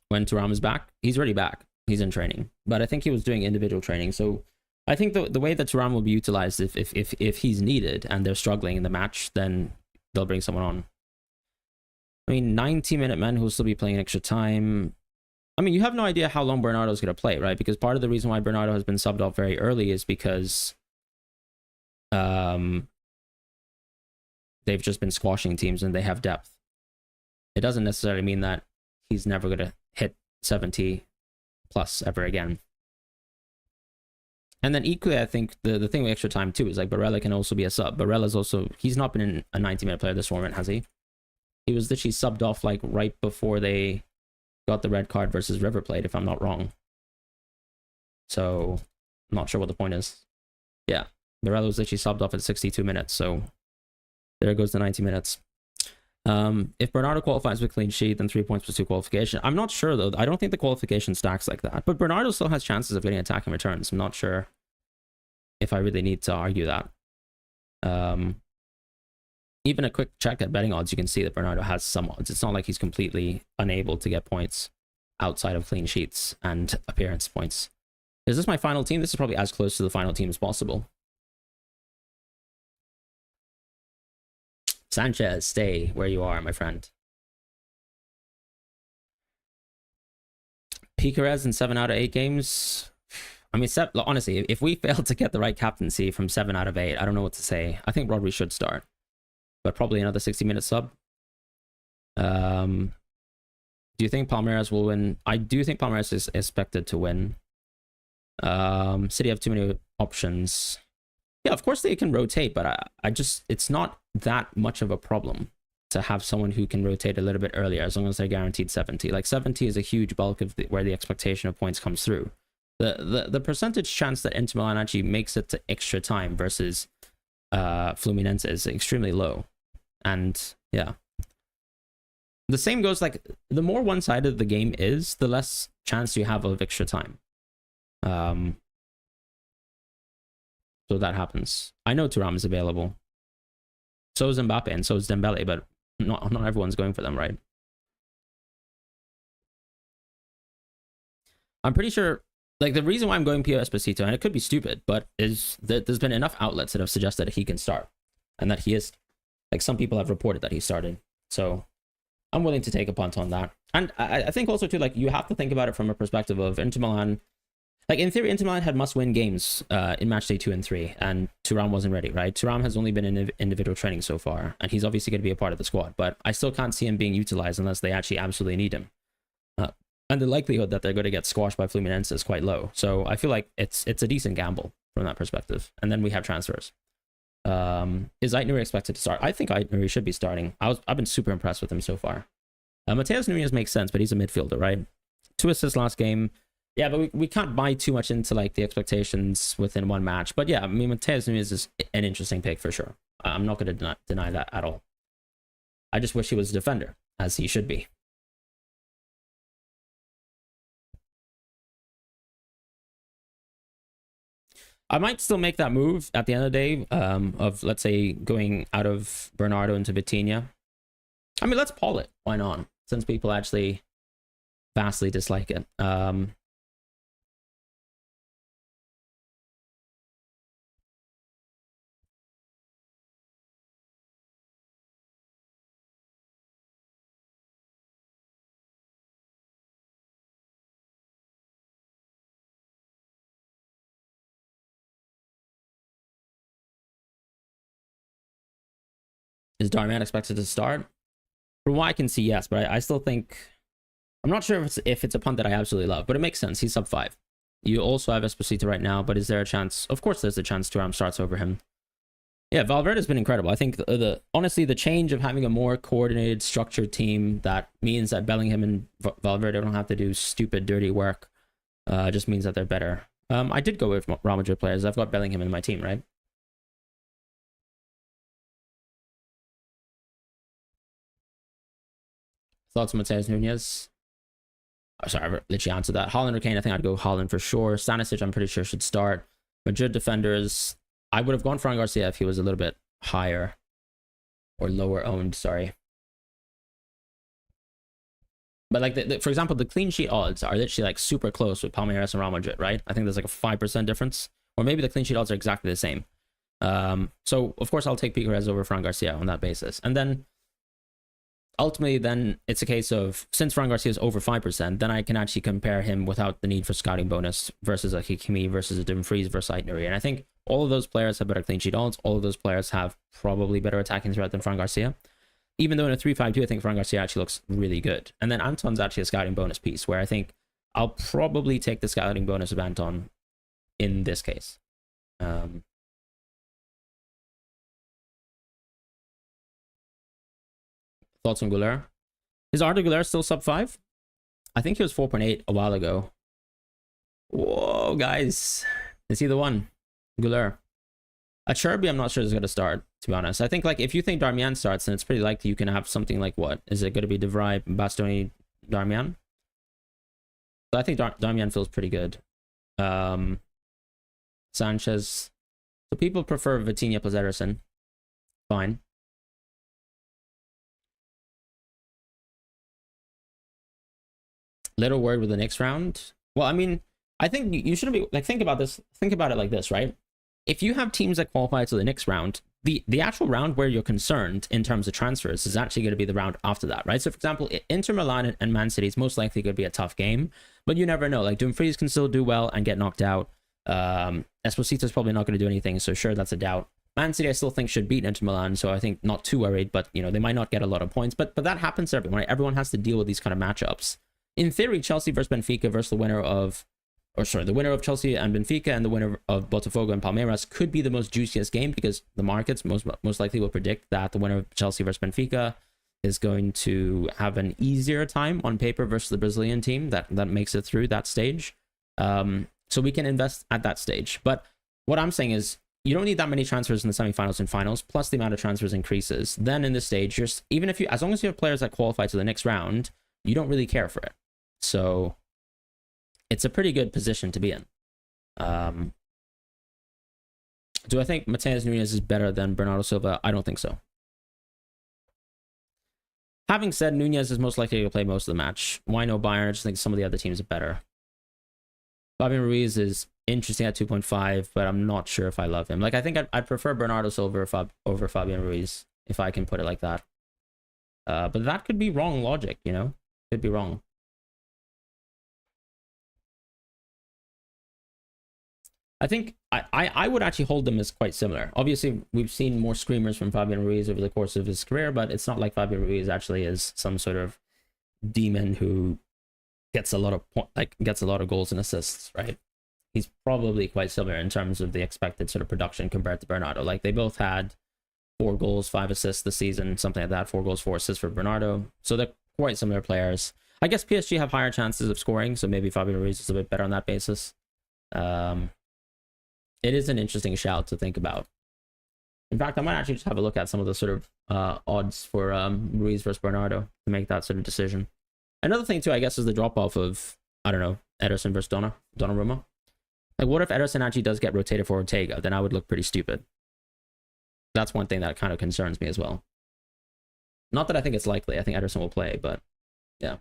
S1: When Thuram is back, he's already back. He's in training. But I think he was doing individual training. So I think the way that Thuram will be utilized, if he's needed and they're struggling in the match, then they'll bring someone on. I mean, 90-minute men who'll still be playing extra time. I mean, you have no idea how long Bernardo's going to play, right? Because part of the reason why Bernardo has been subbed off very early is because they've just been squashing teams and they have depth. It doesn't necessarily mean that he's never going to hit 70 plus ever again. And then equally, I think the thing with extra time too is like Barella can also be a sub. Barella's also, he's not been a 90-minute player this tournament, has he? He was literally subbed off like right before they got the red card versus River Plate, if I'm not wrong. So I'm not sure what the point is. Yeah, Morello's literally subbed off at 62 minutes, so there goes the 90 minutes. If Bernardo qualifies with clean sheet, then 3 points plus 2 qualification. I'm not sure, though. I don't think the qualification stacks like that. But Bernardo still has chances of getting attacking returns. I'm not sure if I really need to argue that. Even a quick check at betting odds, you can see that Bernardo has some odds. It's not like he's completely unable to get points outside of clean sheets and appearance points. Is this my final team? This is probably as close to the final team as possible. Sanchez, stay where you are, my friend. Piquerez in 7 out of 8 games. I mean, honestly, if we fail to get the right captaincy from 7 out of 8, I don't know what to say. I think Rodri should start, but probably another 60-minute sub. Do you think Palmeiras will win? I do think Palmeiras is expected to win. City have too many options. Yeah, of course they can rotate, but I just, it's not that much of a problem to have someone who can rotate a little bit earlier as long as they're guaranteed 70. Like 70 is a huge bulk of where the expectation of points comes through. The percentage chance that Inter Milan actually makes it to extra time versus Fluminense is extremely low. And yeah, the same goes, like, the more one-sided the game is, the less chance you have of extra time. So that happens. I know Thuram is available. So is Mbappe and so is Dembele, but not everyone's going for them, right? I'm pretty sure, like, the reason why I'm going Pio Esposito, and it could be stupid, but is that there's been enough outlets that have suggested that he can start. And that he is, like, some people have reported that he started. So I'm willing to take a punt on that. And I think also, too, like, you have to think about it from a perspective of Inter Milan. Like, in theory, Inter Milan had must-win games in Matchday 2 and 3, and Thuram wasn't ready, right? Thuram has only been in individual training so far, and he's obviously going to be a part of the squad, but I still can't see him being utilized unless they actually absolutely need him. And the likelihood that they're going to get squashed by Fluminense is quite low. So I feel like it's a decent gamble from that perspective. And then we have transfers. Is Aitnuri expected to start? I think Aitnuri should be starting. I've been super impressed with him so far. Mateus Nunes makes sense, but he's a midfielder, right? 2 assists last game. Yeah, but we can't buy too much into, like, the expectations within one match. But yeah, I mean, Mateus Nunes is an interesting pick for sure. I'm not going to deny that at all. I just wish he was a defender, as he should be. I might still make that move at the end of the day, of, let's say, going out of Bernardo into Vitinha. I mean, let's poll it. Why not? Since people actually vastly dislike it. Is Darman expected to start? From what I can see, yes, but I still think, I'm not sure if it's a punt that I absolutely love, but it makes sense. He's sub 5. You also have Esposito right now, but is there a chance? Of course, there's a chance Thuram starts over him. Yeah, Valverde's been incredible. I think honestly, the change of having a more coordinated, structured team that means that Bellingham and Valverde don't have to do stupid, dirty work, just means that they're better. I did go with Real Madrid players. I've got Bellingham in my team, right? Thoughts on Mateus Nunes? Oh, sorry, I literally answered that. Haaland or Kane? I think I'd go Haaland for sure. Stanisic, I'm pretty sure, should start. Madrid defenders, I would have gone Fran Garcia if he was a little bit higher or lower owned, sorry. But like, for example, the clean sheet odds are literally like super close with Palmeiras and Real Madrid, right? I think there's like a 5% difference, or maybe the clean sheet odds are exactly the same. So of course I'll take Piquerez over Fran Garcia on that basis. And then ultimately, then it's a case of, since Fran Garcia is over 5%, then I can actually compare him without the need for scouting bonus versus a Hakimi versus a Dumfries versus Aitnuri. And I think all of those players have better clean sheet odds. All of those players have probably better attacking threat than Fran Garcia. Even though in a 3-5-2, I think Fran Garcia actually looks really good. And then Anton's actually a scouting bonus piece, where I think I'll probably take the scouting bonus of Anton in this case. Thoughts on Goulart? Is Arda Goulart still sub 5? I think he was 4.8 a while ago. Whoa, guys. Is he the one? Goulart. Cherby, I'm not sure is going to start, to be honest. I think, like, if you think Darmian starts, then it's pretty likely you can have something like what? Is it going to be De Vrij, Bastoni, Darmian? So I think Darmian feels pretty good. Sanchez. So people prefer Vitinha plus Ederson. Fine. Little word with the next round. Well, I mean, I think you shouldn't be like, think about this. Think about it like this, right? If you have teams that qualify to the next round, the actual round where you're concerned in terms of transfers is actually going to be the round after that, right? So, for example, Inter Milan and Man City is most likely going to be a tough game, but you never know. Like, Dumfries can still do well and get knocked out. Esposito is probably not going to do anything, so sure, that's a doubt. Man City, I still think, should beat Inter Milan, so I think not too worried, but, you know, they might not get a lot of points, but that happens to everyone, right? Everyone has to deal with these kind of matchups. In theory, Chelsea versus Benfica versus the winner of Chelsea and Benfica and the winner of Botafogo and Palmeiras could be the most juiciest game, because the markets most likely will predict that the winner of Chelsea versus Benfica is going to have an easier time on paper versus the Brazilian team that makes it through that stage. So we can invest at that stage. But what I'm saying is, you don't need that many transfers in the semifinals and finals, plus the amount of transfers increases. Then in this stage, as long as you have players that qualify to the next round, you don't really care for it. So it's a pretty good position to be in. Do I think Matheus Nunes is better than Bernardo Silva? I don't think so. Having said, Nunes is most likely to play most of the match. Why no Bayern? I just think some of the other teams are better. Fabian Ruiz is interesting at 2.5, but I'm not sure if I love him. Like, I think I'd prefer Bernardo Silva over Fabian Ruiz, if I can put it like that. But that could be wrong logic, you know? Could be wrong. I think I would actually hold them as quite similar. Obviously, we've seen more screamers from Fabian Ruiz over the course of his career, but it's not like Fabian Ruiz actually is some sort of demon who gets a lot of goals and assists, right? He's probably quite similar in terms of the expected sort of production compared to Bernardo. Like, they both had 4 goals, 5 assists this season, something like that. 4 goals, 4 assists for Bernardo. So they're quite similar players. I guess PSG have higher chances of scoring, so maybe Fabian Ruiz is a bit better on that basis. It is an interesting shout to think about. In fact, I might actually just have a look at some of the sort of odds for Ruiz versus Bernardo to make that sort of decision. Another thing too, I guess, is the drop-off of, I don't know, Ederson versus Donnarumma. Like, what if Ederson actually does get rotated for Ortega? Then I would look pretty stupid. That's one thing that kind of concerns me as well. Not that I think it's likely. I think Ederson will play, but yeah.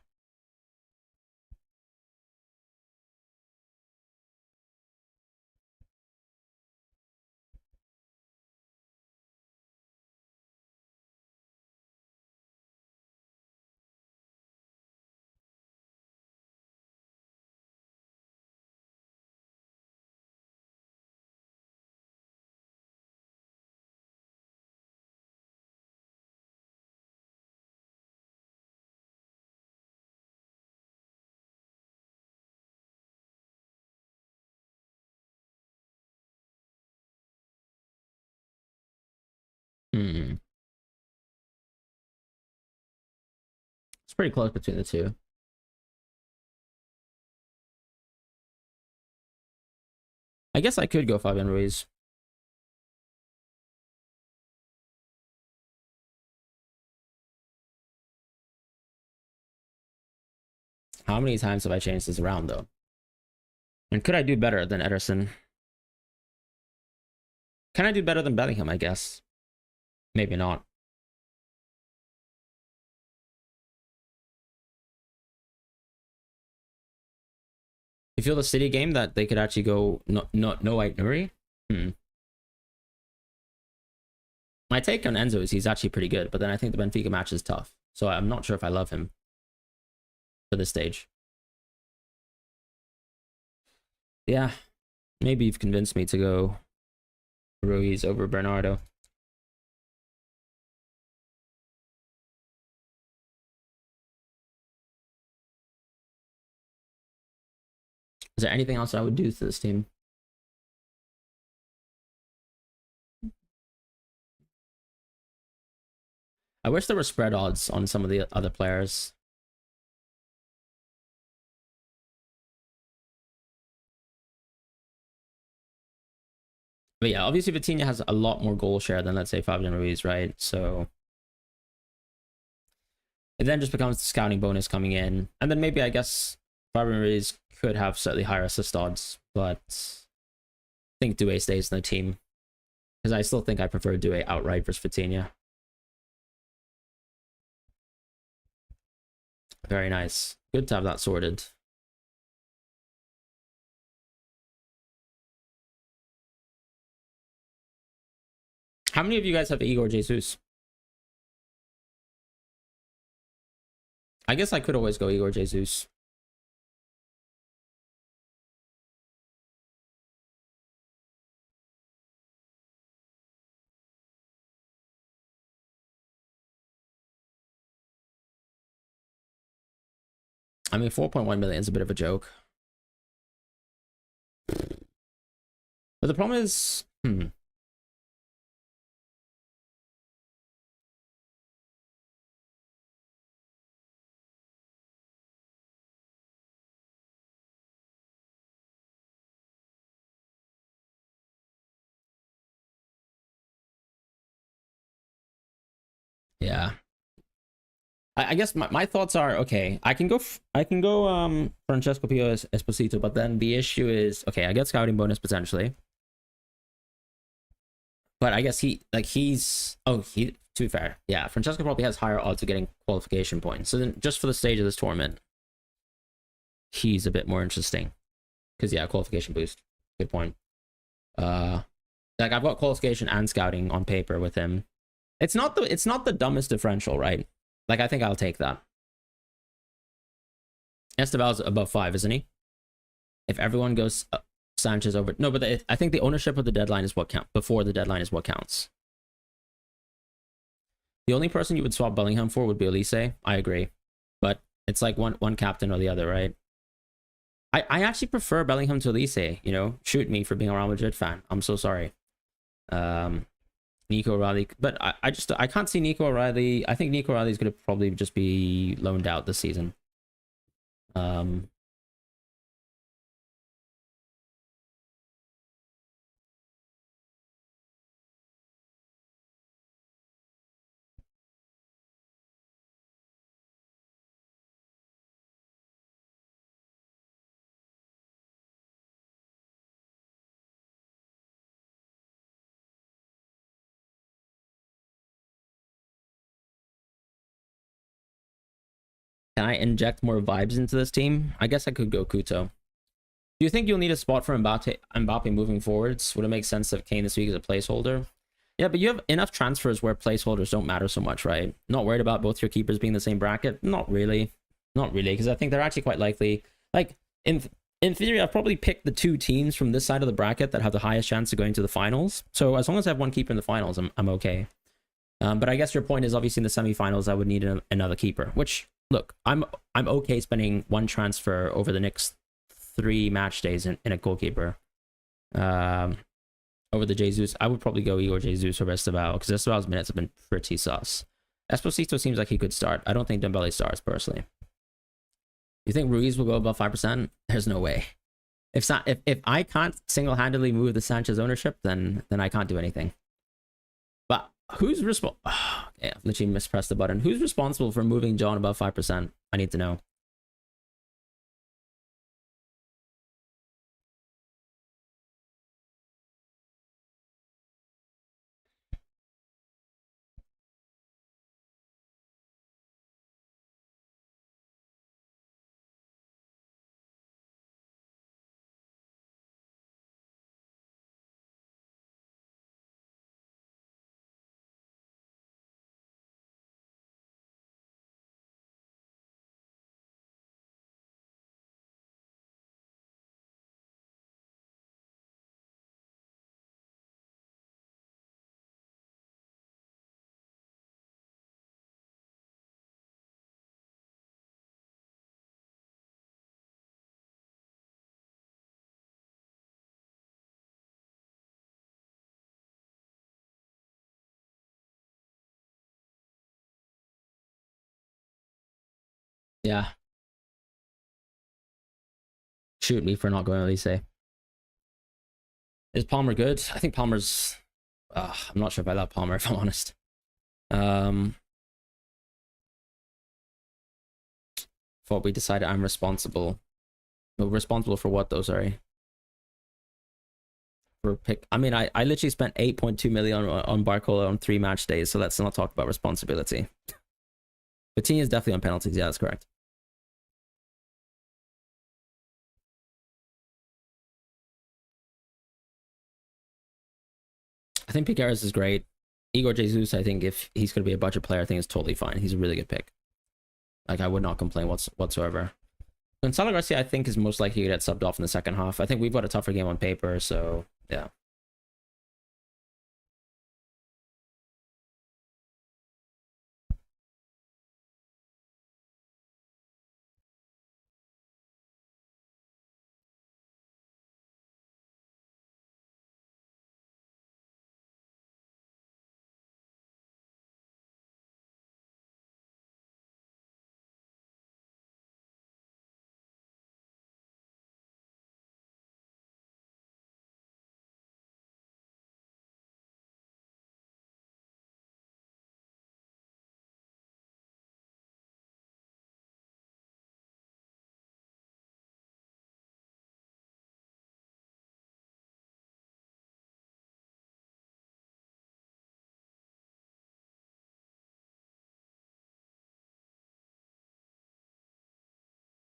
S1: It's pretty close between the two. I guess I could go Fabian Ruiz. How many times have I changed this around, though? And could I do better than Ederson? Can I do better than Bellingham, I guess? Maybe not. You feel the City game that they could actually go no White Nuri? My take on Enzo is he's actually pretty good, but then I think the Benfica match is tough. So I'm not sure if I love him for this stage. Yeah, maybe you've convinced me to go Ruiz over Bernardo. Is there anything else I would do to this team? I wish there were spread odds on some of the other players. But yeah, obviously Vitinha has a lot more goal share than, let's say, Fabian Ruiz, right? So it then just becomes the scouting bonus coming in. And then maybe, I guess, Fabian Ruiz could have slightly higher assist odds, but I think Doué stays in the team. Because I still think I prefer Doué outright versus Vitinha. Very nice. Good to have that sorted. How many of you guys have Igor Jesus? I guess I could always go Igor Jesus. I mean, 4.1 million is a bit of a joke. But the problem is, yeah. I guess my thoughts are, okay, I can go Francesco Pio Esposito, but then the issue is, okay, I get scouting bonus potentially. But I guess to be fair, yeah, Francesco probably has higher odds of getting qualification points. So then just for the stage of this tournament, he's a bit more interesting. Because yeah, qualification boost. Good point. Like I've got qualification and scouting on paper with him. It's not the dumbest differential, right? Like I think I'll take that. Estebal's above 5, isn't he? If everyone goes Sanchez over, no, but I think the ownership of the deadline is what counts. Before the deadline is what counts. The only person you would swap Bellingham for would be Elise. I agree, but it's like one captain or the other, right? I actually prefer Bellingham to Elise. You know, shoot me for being a Real Madrid fan. I'm so sorry. Nico O'Reilly, but I can't see Nico O'Reilly. I think Nico O'Reilly is going to probably just be loaned out this season. Can I inject more vibes into this team? I guess I could go Kuto. Do you think you'll need a spot for Mbappe moving forwards? Would it make sense if Kane this week is a placeholder? Yeah, but you have enough transfers where placeholders don't matter so much, right? Not worried about both your keepers being the same bracket? Not really. Not really, because I think they're actually quite likely. Like, in theory, I've probably picked the two teams from this side of the bracket that have the highest chance of going to the finals. So as long as I have one keeper in the finals, I'm okay. But I guess your point is obviously in the semifinals, I would need another keeper, which, look, I'm okay spending one transfer over the next 3 match days in a goalkeeper. Over the Jesus, I would probably go Igor Jesus or Estebao, because Estebao's minutes have been pretty sus. Esposito seems like he could start. I don't think Dembele starts, personally. You think Ruiz will go above 5%? There's no way. If I can't single-handedly move the Sanchez ownership, then I can't do anything. But who's responsible? Oh, yeah, I've literally mispressed the button. Who's responsible for moving John above 5%? I need to know. Yeah. Shoot me for not going Elise. Is Palmer good? I think Palmer's... I'm not sure if I love Palmer, if I'm honest. Thought we decided I'm responsible. Well, responsible for what though, sorry? For pick. I mean, I literally spent 8.2 million on Barcola on 3 match days, so let's not talk about responsibility. Coutinho is definitely on penalties, yeah, that's correct. I think Piqueras is great. Igor Jesus, I think if he's going to be a budget player, I think it's totally fine. He's a really good pick. Like, I would not complain whatsoever. Gonzalo Garcia, I think, is most likely to get subbed off in the second half. I think we've got a tougher game on paper, so yeah.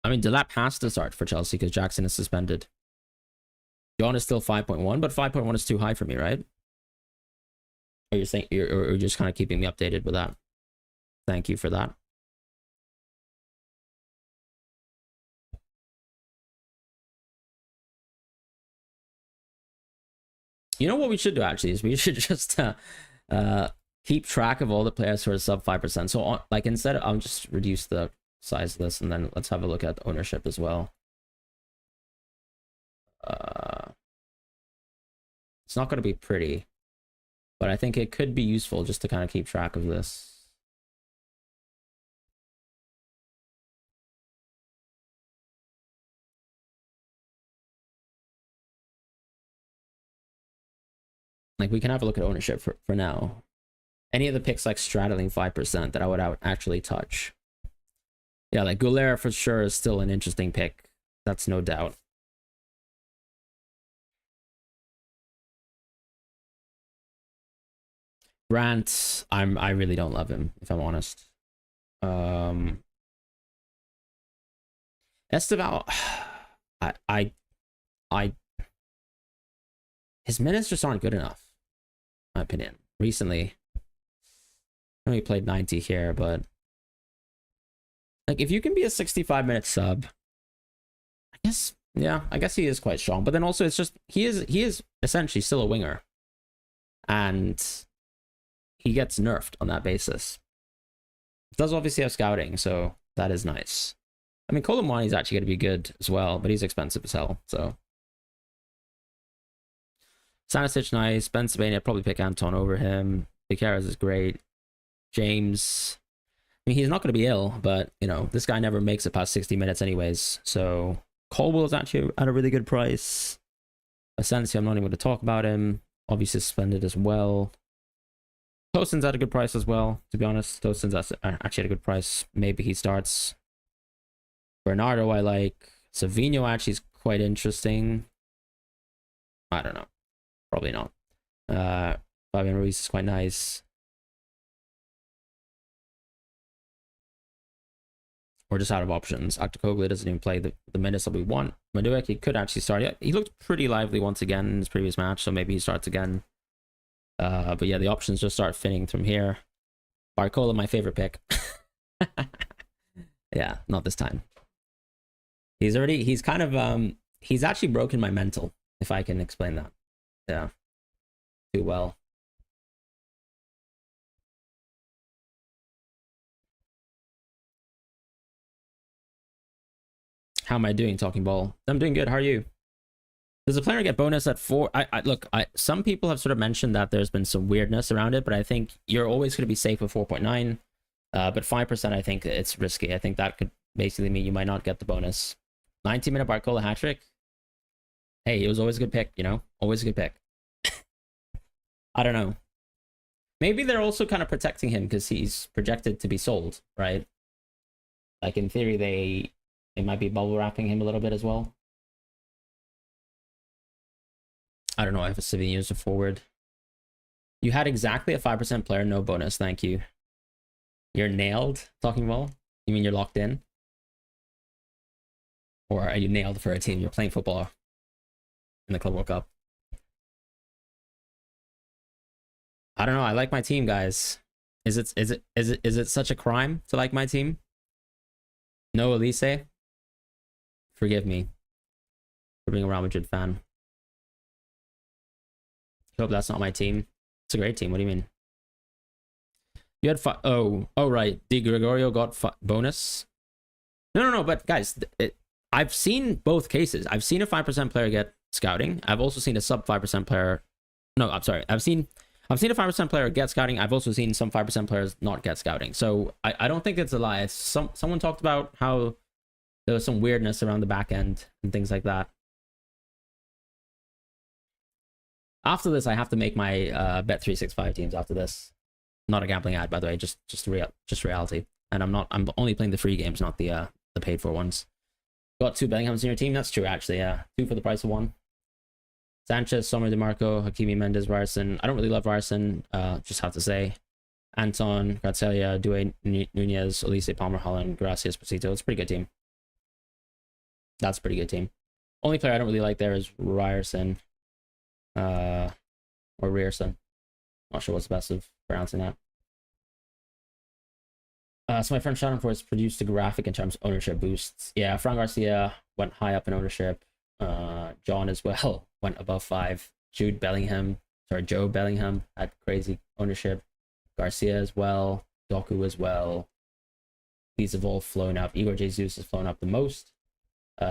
S1: I mean, Delap has to start for Chelsea because Jackson is suspended. John is still 5.1, but 5.1 is too high for me, right? Or you're saying you're just kind of keeping me updated with that? Thank you for that. You know what we should do actually is we should just keep track of all the players who are sub 5%. So like instead, I'll just reduce the size of this and then let's have a look at ownership as well. It's not going to be pretty, but I think it could be useful just to kind of keep track of this. Like we can have a look at ownership for now. Any of the picks like straddling 5% that I would actually touch. Yeah, like Goulet for sure is still an interesting pick. That's no doubt. Grant, I really don't love him, if I'm honest. Esteval, his minutes just aren't good enough, in my opinion. Recently, I know he played 90 here, but like if you can be a 65-minute sub, I guess, yeah, I guess he is quite strong. But then also it's just he is essentially still a winger, and he gets nerfed on that basis. Does obviously have scouting, so that is nice. I mean, Colomwani is actually going to be good as well, but he's expensive as hell, so. Sanisic, nice. Ben Sebastian, I'd probably pick Anton over him. Piqueras is great. James, I mean, he's not going to be ill, but, you know, this guy never makes it past 60 minutes anyways, so. Colwell is actually at a really good price. Asensio, I'm not even going to talk about him. Obviously suspended as well. Tosin's at a good price as well, to be honest. Tosin's actually at a good price. Maybe he starts. Bernardo I like. Savinho actually is quite interesting. I don't know. Probably not. Fabian Ruiz is quite nice. We're just out of options. Actacoglu doesn't even play the minutes that we want. Maduek, he could actually start. Yeah, he looked pretty lively once again in his previous match, so maybe he starts again. But yeah, the options just start thinning from here. Barcola, my favorite pick. Yeah, not this time. He's kind of, he's actually broken my mental, if I can explain that. Yeah, too well. How am I doing, Talking Ball? I'm doing good. How are you? Does the player get bonus at 4? Look, some people have sort of mentioned that there's been some weirdness around it, but I think you're always going to be safe with 4.9. But 5%, I think it's risky. I think that could basically mean you might not get the bonus. 90-minute Barcola hat trick. Hey, it was always a good pick, you know? Always a good pick. I don't know. Maybe they're also kind of protecting him because he's projected to be sold, right? Like in theory, they might be bubble wrapping him a little bit as well. I don't know. I have a Savini as a forward. You had exactly a 5% player, no bonus. Thank you. You're nailed. Talking well. You mean you're locked in? Or are you nailed for a team? You're playing football in the Club World Cup. I don't know. I like my team, guys. Is it such a crime to like my team? No, Elise. Forgive me for being a Real Madrid fan. I hope that's not my team. It's a great team. What do you mean? You had oh right. Di Gregorio got bonus. No. But guys, I've seen both cases. I've seen a 5% player get scouting. I've also seen a sub 5% player. No, I'm sorry. I've seen a 5% player get scouting. I've also seen some 5% players not get scouting. So I don't think it's a lie. It's someone talked about how there was some weirdness around the back end and things like that. After this, I have to make my Bet365 teams after this. Not a gambling ad, by the way, just reality. And I'm only playing the free games, not the paid for ones. Got 2 Bellinghams in your team. That's true, actually. Yeah, 2 for the price of 1. Sanchez, Sommer, DeMarco, Hakimi, Mendes, Ryerson. I don't really love Ryerson. Just have to say, Anton, Grazia, Due, Nunes, Elise, Palmer, Holland, Gracia, Esposito. It's a pretty good team. That's a pretty good team. Only player I don't really like there is Ryerson, or Ryerson. Not sure what's the best of pronouncing that. So my friend Shannon Force produced a graphic in terms of ownership boosts. Yeah, Fran Garcia went high up in ownership. John as well went above 5. Joe Bellingham had crazy ownership. Garcia as well. Doku as well. These have all flown up. Igor Jesus has flown up the most.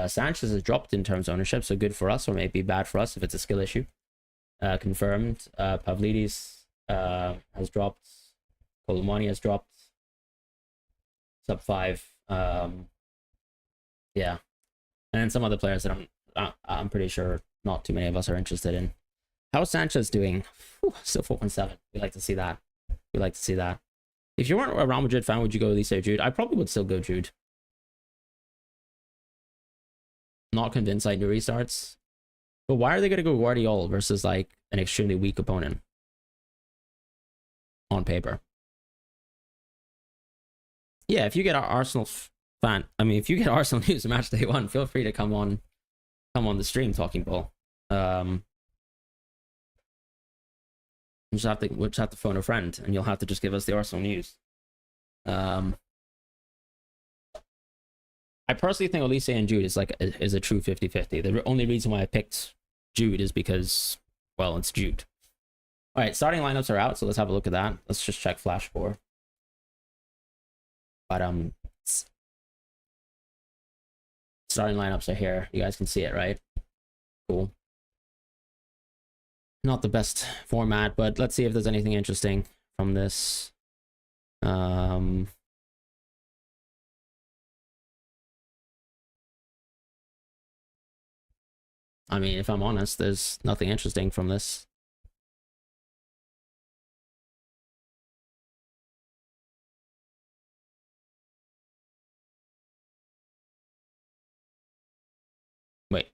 S1: Sanchez has dropped in terms of ownership, so good for us, or maybe bad for us if it's a skill issue. Confirmed. Pavlidis has dropped. Colomani has dropped. Sub 5. Yeah. And then some other players that I'm pretty sure not too many of us are interested in. How's Sanchez doing? Whew, still 4.7. We like to see that. We like to see that. If you weren't a Real Madrid fan, would you go Elise or Jude? I probably would still go Jude. Not convinced like new restarts. But why are they going to go Guardiola versus like an extremely weak opponent? On paper. Yeah, if you get our Arsenal fan, I mean, if you get Arsenal news match day 1, feel free to come on the stream talking ball. We'll just have to phone a friend, and you'll have to just give us the Arsenal news. I personally think Elise and Jude is a true 50-50. The only reason why I picked Jude is because, well, it's Jude. All right, starting lineups are out, so let's have a look at that. Let's just check Flash score. But starting lineups are here. You guys can see it, right? Cool. Not the best format, but let's see if there's anything interesting from this. I mean, if I'm honest, there's nothing interesting from this. Wait.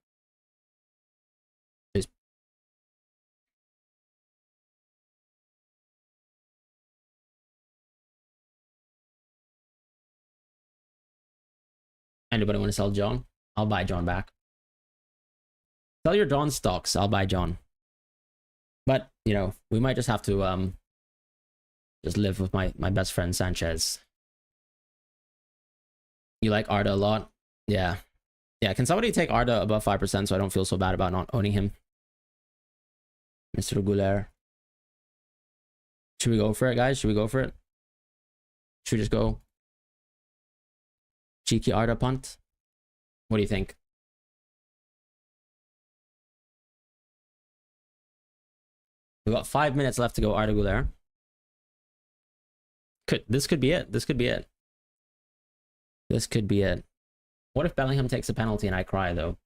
S1: Anybody want to sell John? I'll buy John back. Sell your John stocks. I'll buy John. But, you know, we might just have to just live with my best friend Sanchez. You like Arda a lot? Yeah. Yeah, can somebody take Arda above 5% so I don't feel so bad about not owning him? Mr. Guler. Should we go for it, guys? Should we go for it? Should we just go cheeky Arda punt? What do you think? We've got 5 minutes left to go, Arda Guler. This could be it. This could be it. This could be it. What if Bellingham takes a penalty and I cry, though?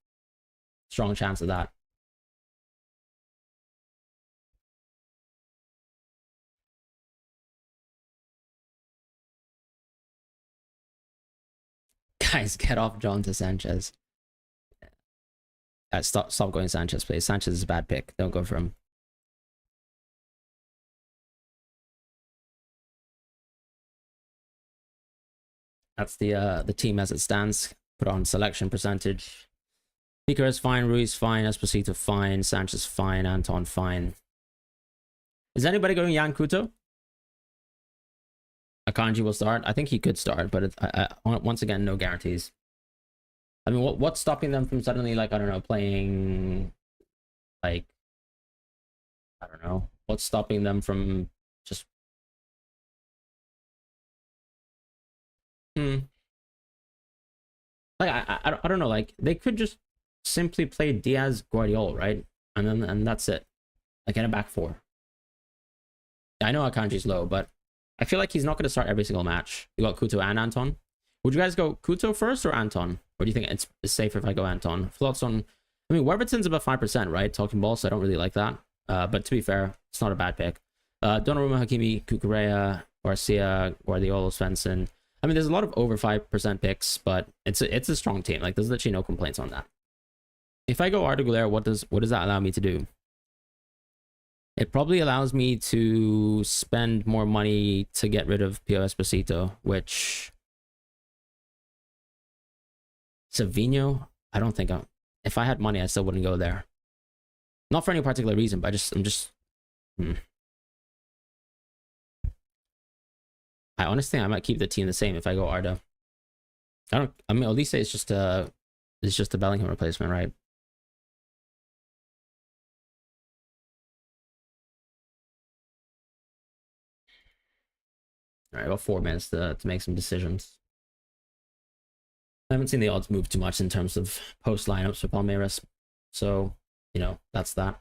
S1: Strong chance of that. Guys, get off John to Sanchez. Stop going Sanchez, please. Sanchez is a bad pick. Don't go for him. That's the team as it stands. Put on selection percentage. Piqué is fine, Ruiz fine, Esposito fine, Sanchez fine, Anton fine. Is anybody going Yan Kuto? Akanji will start. I think he could start, but once again, no guarantees. I mean, what's stopping them from suddenly, like, I don't know, playing, like, I don't know. What's stopping them from just... Like, I don't know, like, they could just simply play Diaz Guardiola, right? And that's it. Like, in a back four. I know Akanji's low, but I feel like he's not going to start every single match. You got Kuto and Anton. Would you guys go Kuto first or Anton? Or do you think it's safer if I go Anton? Thoughts on... I mean, Warburton's about 5%, right? Talking ball, so I don't really like that. But to be fair, it's not a bad pick. Donnarumma, Hakimi, Cucurella, Garcia, Guardiola, Svensson. I mean, there's a lot of over 5% picks, but it's a strong team. Like, there's literally no complaints on that. If I go Arda Güler, what does that allow me to do? It probably allows me to spend more money to get rid of Pio Esposito, which... Savinho, I don't think if I had money, I still wouldn't go there. Not for any particular reason, but I'm just... I honestly think I might keep the team the same if I go Arda. I mean, Elise is just a Bellingham replacement, right? All right, about 4 minutes to make some decisions. I haven't seen the odds move too much in terms of post lineups for Palmeiras, so you know that's that.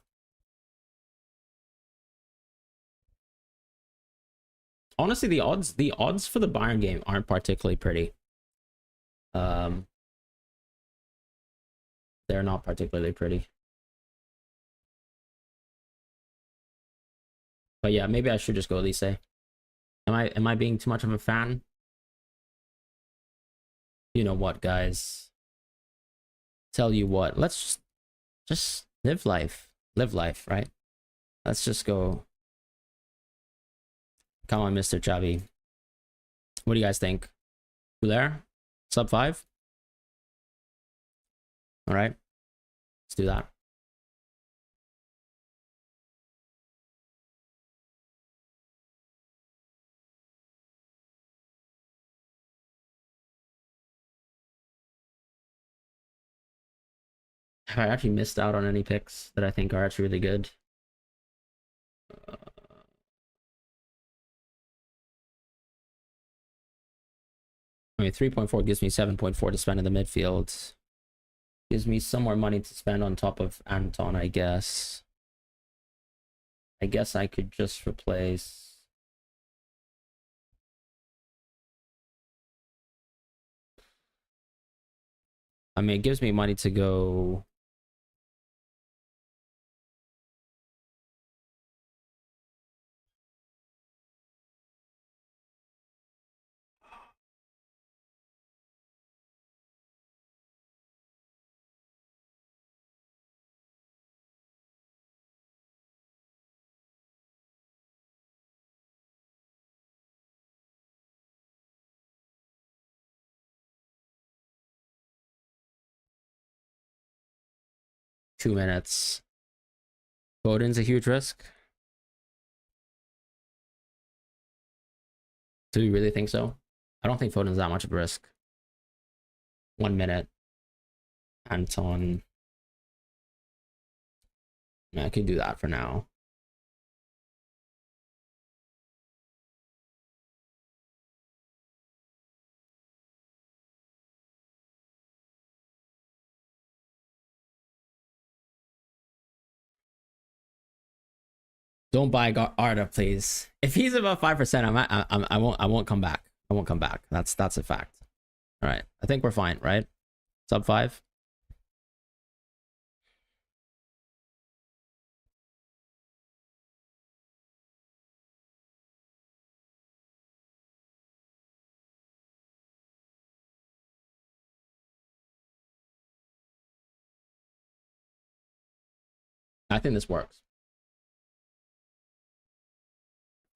S1: Honestly, the odds for the Bayern game aren't particularly pretty. They're not particularly pretty. But yeah, maybe I should just go Elise. Am I being too much of a fan? You know what, guys? Tell you what, let's just live life. Live life, right? Let's just go. Come on, Mr. Xavi. What do you guys think? Güler? Sub 5? All right. Let's do that. Have I actually missed out on any picks that I think are actually really good? I mean, 3.4 gives me 7.4 to spend in the midfield. Gives me some more money to spend on top of Anton, I guess. I guess I could just replace... I mean, it gives me money to go... ...2 minutes. Foden's a huge risk. Do you really think so? I don't think Foden's that much of a risk. 1 minute. Anton. Yeah, I can do that for now. Don't buy Arda, please. If he's above 5%, I won't come back. I won't come back. That's a fact. All right. I think we're fine, right? Sub 5. I think this works.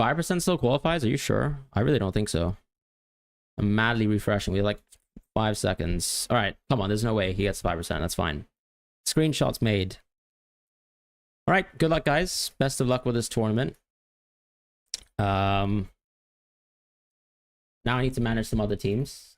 S1: 5% still qualifies? Are you sure? I really don't think so. I'm madly refreshing. We have like 5 seconds. All right, come on. There's no way he gets 5%. That's fine. Screenshots made. All right, good luck, guys. Best of luck with this tournament. Now I need to manage some other teams.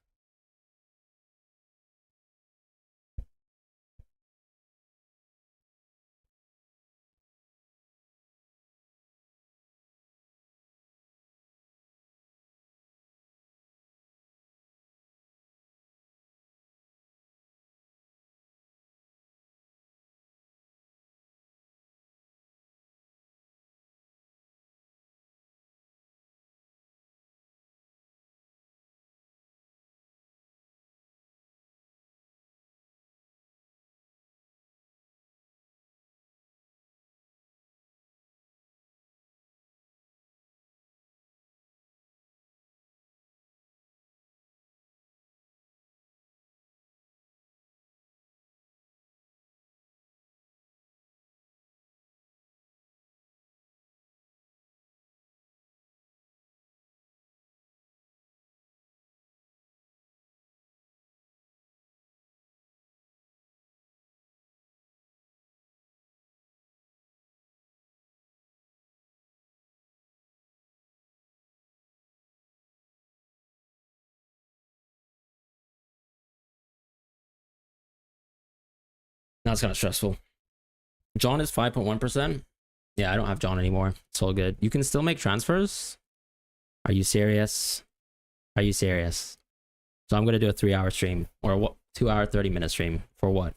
S1: That's kind of stressful. John is 5.1%. Yeah, I don't have John anymore. It's all good. You can still make transfers? Are you serious? Are you serious? So I'm going to do a 3-hour stream. Or what? 2-hour, 30-minute stream. For what?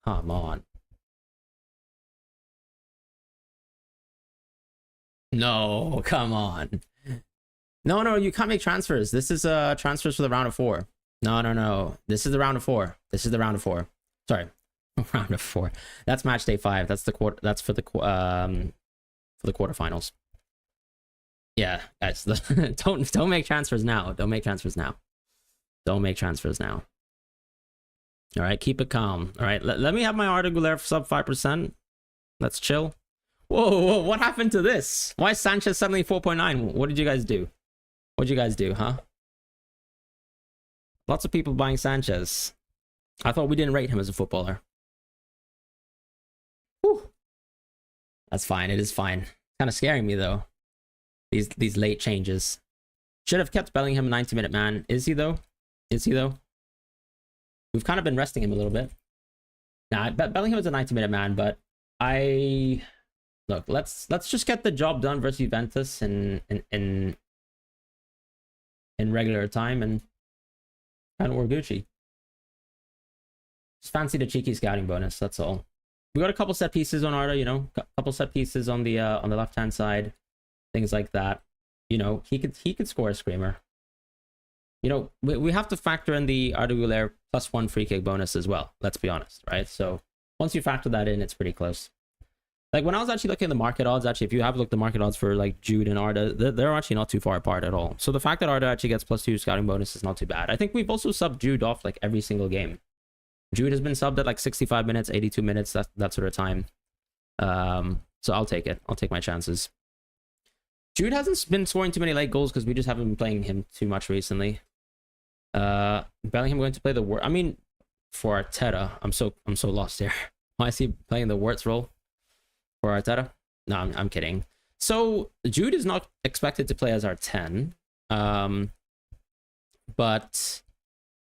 S1: Come on. No, come on. No, you can't make transfers. This is transfers for the round of 4. No. This is the round of 4. This is the round of 4. Sorry. Round of 4. That's match day 5. That's the quarter. That's for the quarterfinals. Yeah, guys, don't make transfers now. Don't make transfers now. Don't make transfers now. All right, keep it calm. All right, let me have my Arda Güler sub 5%. Let's chill. Whoa, what happened to this? Why is Sanchez suddenly 4.9? What did you guys do? What did you guys do, huh? Lots of people buying Sanchez. I thought we didn't rate him as a footballer. Whew. That's fine. It is fine. Kind of scaring me though. These late changes. Should have kept Bellingham a 90-minute man. Is he though? Is he though? We've kind of been resting him a little bit. Nah, Bellingham is a 90-minute man, but look, let's just get the job done versus Juventus in regular time, and we're Gucci. Just fancy the cheeky scouting bonus. That's all. We got a couple set pieces on Arda, you know, a couple set pieces on the left-hand side, things like that. You know, he could score a screamer. You know, we have to factor in the Arda Güler +1 free kick bonus as well. Let's be honest, right? So once you factor that in, it's pretty close. Like when I was actually looking at the market odds, actually, if you have looked at the market odds for like Jude and Arda, they're actually not too far apart at all. So the fact that Arda actually gets +2 scouting bonus is not too bad. I think we've also subbed Jude off like every single game. Jude has been subbed at like 65 minutes, 82 minutes, that sort of time. So I'll take it. I'll take my chances. Jude hasn't been scoring too many late goals because we just haven't been playing him too much recently. Bellingham going to play the I mean, for Arteta, I'm so lost here. Why is he playing the Wirtz role for Arteta? No, I'm kidding. So Jude is not expected to play as our 10. But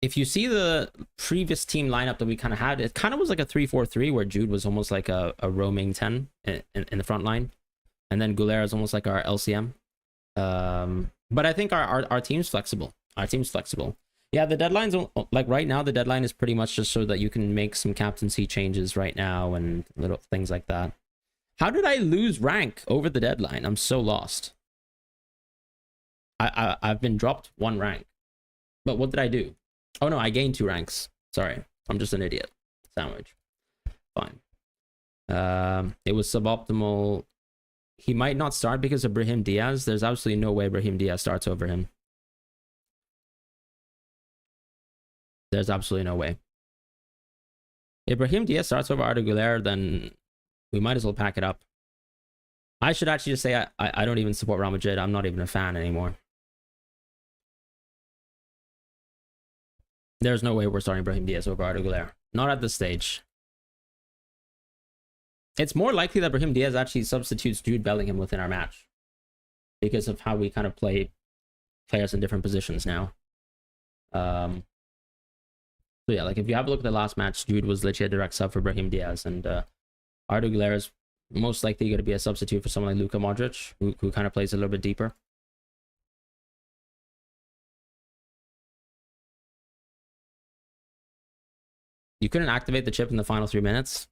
S1: if you see the previous team lineup that we kind of had, it kind of was like a 3-4-3 where Jude was almost like a roaming 10 in the front line. And then Güler is almost like our LCM. But I think our team's flexible. Our team's flexible. Yeah, the deadline's like right now, the deadline is pretty much just so that you can make some captaincy changes right now and little things like that. How did I lose rank over the deadline? I'm so lost. I've been dropped 1 rank. But what did I do? Oh no, I gained 2 ranks. Sorry, I'm just an idiot. Sandwich. Fine. It was suboptimal. He might not start because of Brahim Diaz. There's absolutely no way Brahim Diaz starts over him. There's absolutely no way. If Brahim Diaz starts over Arda Güler, then we might as well pack it up. I should actually just say I don't even support Real Madrid. I'm not even a fan anymore. There's no way we're starting Brahim Diaz over Arda Güler. Not at this stage. It's more likely that Brahim Diaz actually substitutes Jude Bellingham within our match, because of how we kind of play players in different positions now. So yeah, like if you have a look at the last match, Jude was literally a direct sub for Brahim Diaz, and Arda Güler is most likely going to be a substitute for someone like Luka Modric, who kind of plays a little bit deeper. You couldn't activate the chip in the final 3 minutes.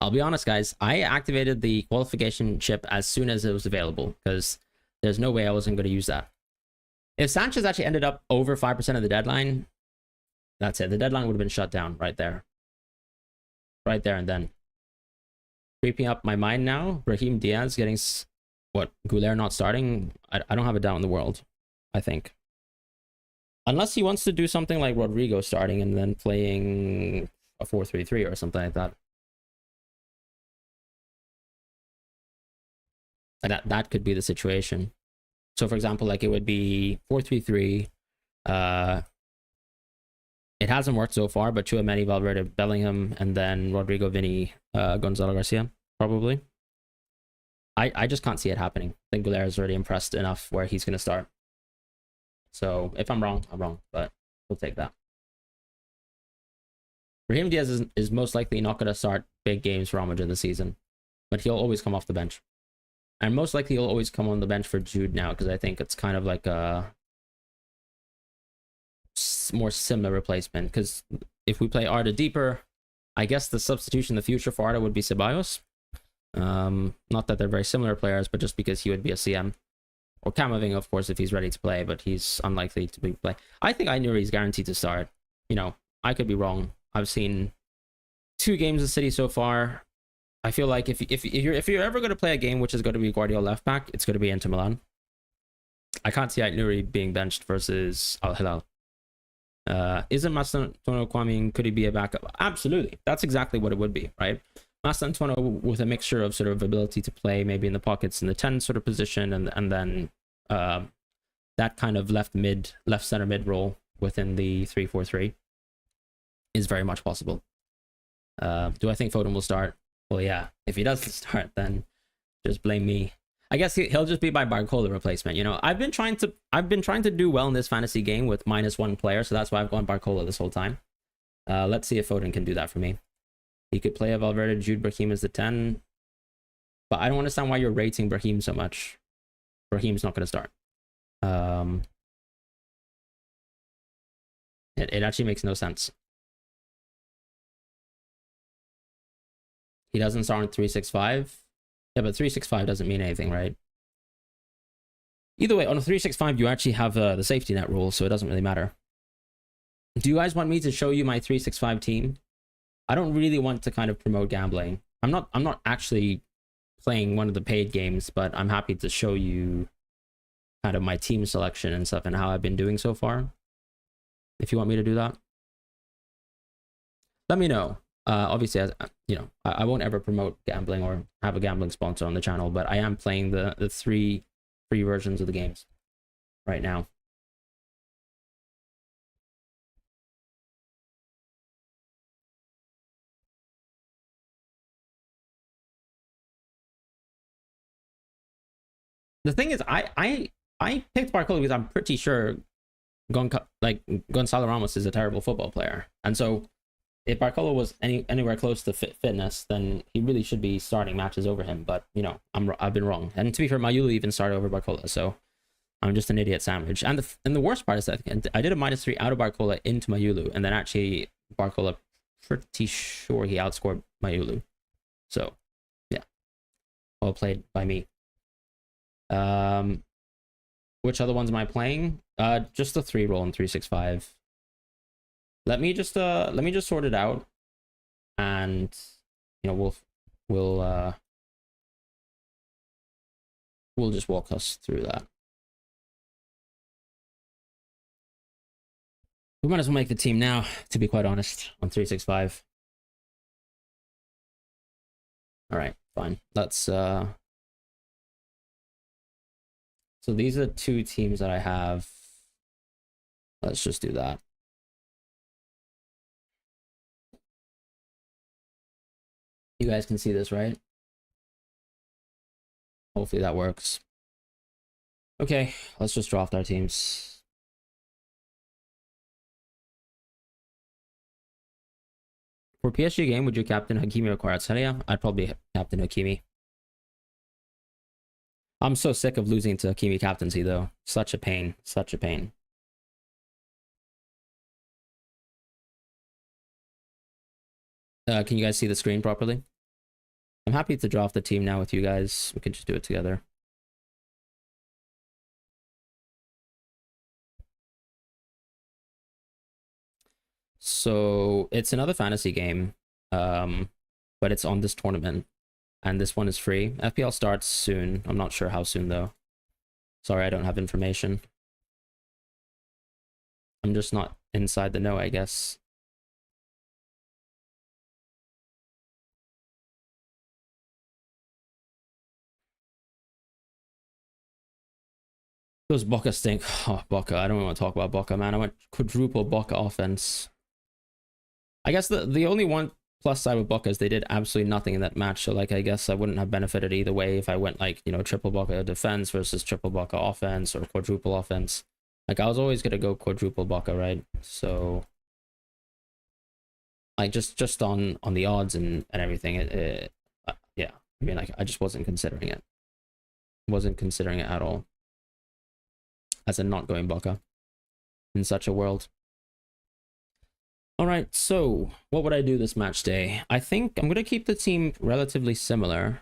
S1: I'll be honest, guys. I activated the qualification chip as soon as it was available, because there's no way I wasn't going to use that. If Sanchez actually ended up over 5% of the deadline, that's it. The deadline would have been shut down right there. Right there and then. Creeping up my mind now, Brahim Diaz getting... What? Güler not starting? I don't have a doubt in the world, I think. Unless he wants to do something like Rodrigo starting and then playing a 4-3-3 or something like that. That could be the situation. So for example, like it would be 4-3-3. It hasn't worked so far, but Tchouaméni, Valverde, Bellingham, and then Rodrigo, Vinny, Gonzalo Garcia, probably. I just can't see it happening. I think Güler is already impressed enough where he's going to start. So if I'm wrong, I'm wrong, but we'll take that. Brahim Diaz is most likely not going to start big games for Real Madrid this season, but he'll always come off the bench. And most likely he'll always come on the bench for Jude now, because I think it's kind of like a more similar replacement. Because if we play Arda deeper, I guess the substitution in the future for Arda would be Ceballos. Not that they're very similar players, but just because he would be a CM. Or Camavinga, of course, if he's ready to play, but he's unlikely to be play. I think he's guaranteed to start. You know, I could be wrong. I've seen 2 games of City so far. I feel like if you're ever going to play a game which is going to be Guardiola left back, it's going to be Inter Milan. I can't see Nuri being benched versus Al Hilal. Isn't Mastantuono Kwame, could he be a backup? Absolutely. That's exactly what it would be, right? Mastantuono with a mixture of sort of ability to play maybe in the pockets in the 10 sort of position, and then that kind of left center mid role within the 3-4-3 is very much possible. Do I think Foden will start? Well, yeah. If he doesn't start, then just blame me. I guess he'll just be my Barcola replacement. You know, I've been trying to do well in this fantasy game with -1 player, so that's why I've gone Barcola this whole time. Let's see if Foden can do that for me. He could play a Valverde, Jude, Brahim as the 10, but I don't understand why you're rating Brahim so much. Brahim's not going to start. It actually makes no sense. He doesn't start on 3-6-5. Yeah, but 3-6-5 doesn't mean anything, right? Either way, on a 3-6-5, you actually have the safety net rule, so it doesn't really matter. Do you guys want me to show you my 3-6-5 team? I don't really want to kind of promote gambling. I'm not actually playing one of the paid games, but I'm happy to show you kind of my team selection and stuff and how I've been doing so far. If you want me to do that, let me know. Obviously, as you know, I won't ever promote gambling or have a gambling sponsor on the channel, but I am playing the 3 free versions of the games right now. The thing is, I picked Barcola because I'm pretty sure Gonzalo Ramos is a terrible football player, and so if Barcola was anywhere close to fitness, then he really should be starting matches over him. But you know, I've been wrong. And to be fair, Mayulu even started over Barcola, so I'm just an idiot sandwich. And the worst part is that I did a -3 out of Barcola into Mayulu, and then actually Barcola, pretty sure he outscored Mayulu. So yeah, well played by me. Which other ones am I playing? Just the 3 roll and 3-6-5. Let me just sort it out, and you know we'll just walk us through that. We might as well make the team now, to be quite honest, on 3-6-5. All right, fine. Let's so these are two teams that I have. Let's just do that. You guys can see this, right? Hopefully that works. Okay, let's just draft our teams. For PSG game, would you captain Hakimi or Kvaratskhelia? I'd probably captain Hakimi. I'm so sick of losing to Hakimi captaincy, though. Such a pain. Such a pain. Can you guys see the screen properly? I'm happy to draft the team now with you guys. We could just do it together. So it's another fantasy game, but it's on this tournament, and this one is free. FPL starts soon. I'm not sure how soon though. Sorry, I don't have information. I'm just not inside the know, I guess. Those Boca stink. Oh, Boca. I don't want to talk about Boca, man. I went quadruple Boca offense. I guess the only one plus side with Boca is they did absolutely nothing in that match. So, like, I guess I wouldn't have benefited either way if I went, like, you know, triple Boca defense versus triple Boca offense or quadruple offense. Like, I was always going to go quadruple Boca, right? So, like, just on the odds and everything, yeah. I mean, like, I just wasn't considering it. Wasn't considering it at all. As in not going Boca in such a world. All right, so what would I do this match day? I think I'm going to keep the team relatively similar.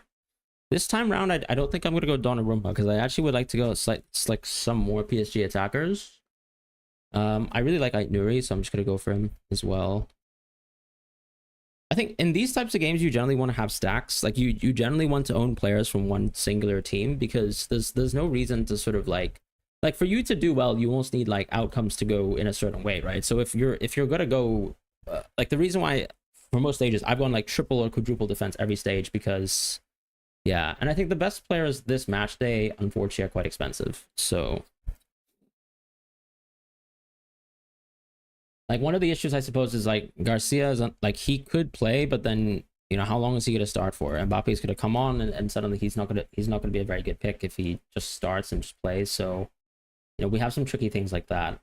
S1: This time round, I don't think I'm going to go Donnarumma because I actually would like to go like some more PSG attackers. I really like Nunes, so I'm just going to go for him as well. I think in these types of games, you generally want to have stacks. Like you generally want to own players from one singular team because there's no reason to sort of like for you to do well, you almost need like outcomes to go in a certain way, right? So if you're gonna go like the reason why for most stages I've gone like triple or quadruple defense every stage because yeah, and I think the best players this match day unfortunately are quite expensive. So like one of the issues I suppose is like Garcia is like he could play, but then you know how long is he going to start for? Mbappe's going to come on and suddenly he's not going to be a very good pick if he just starts and just plays. So you know, we have some tricky things like that.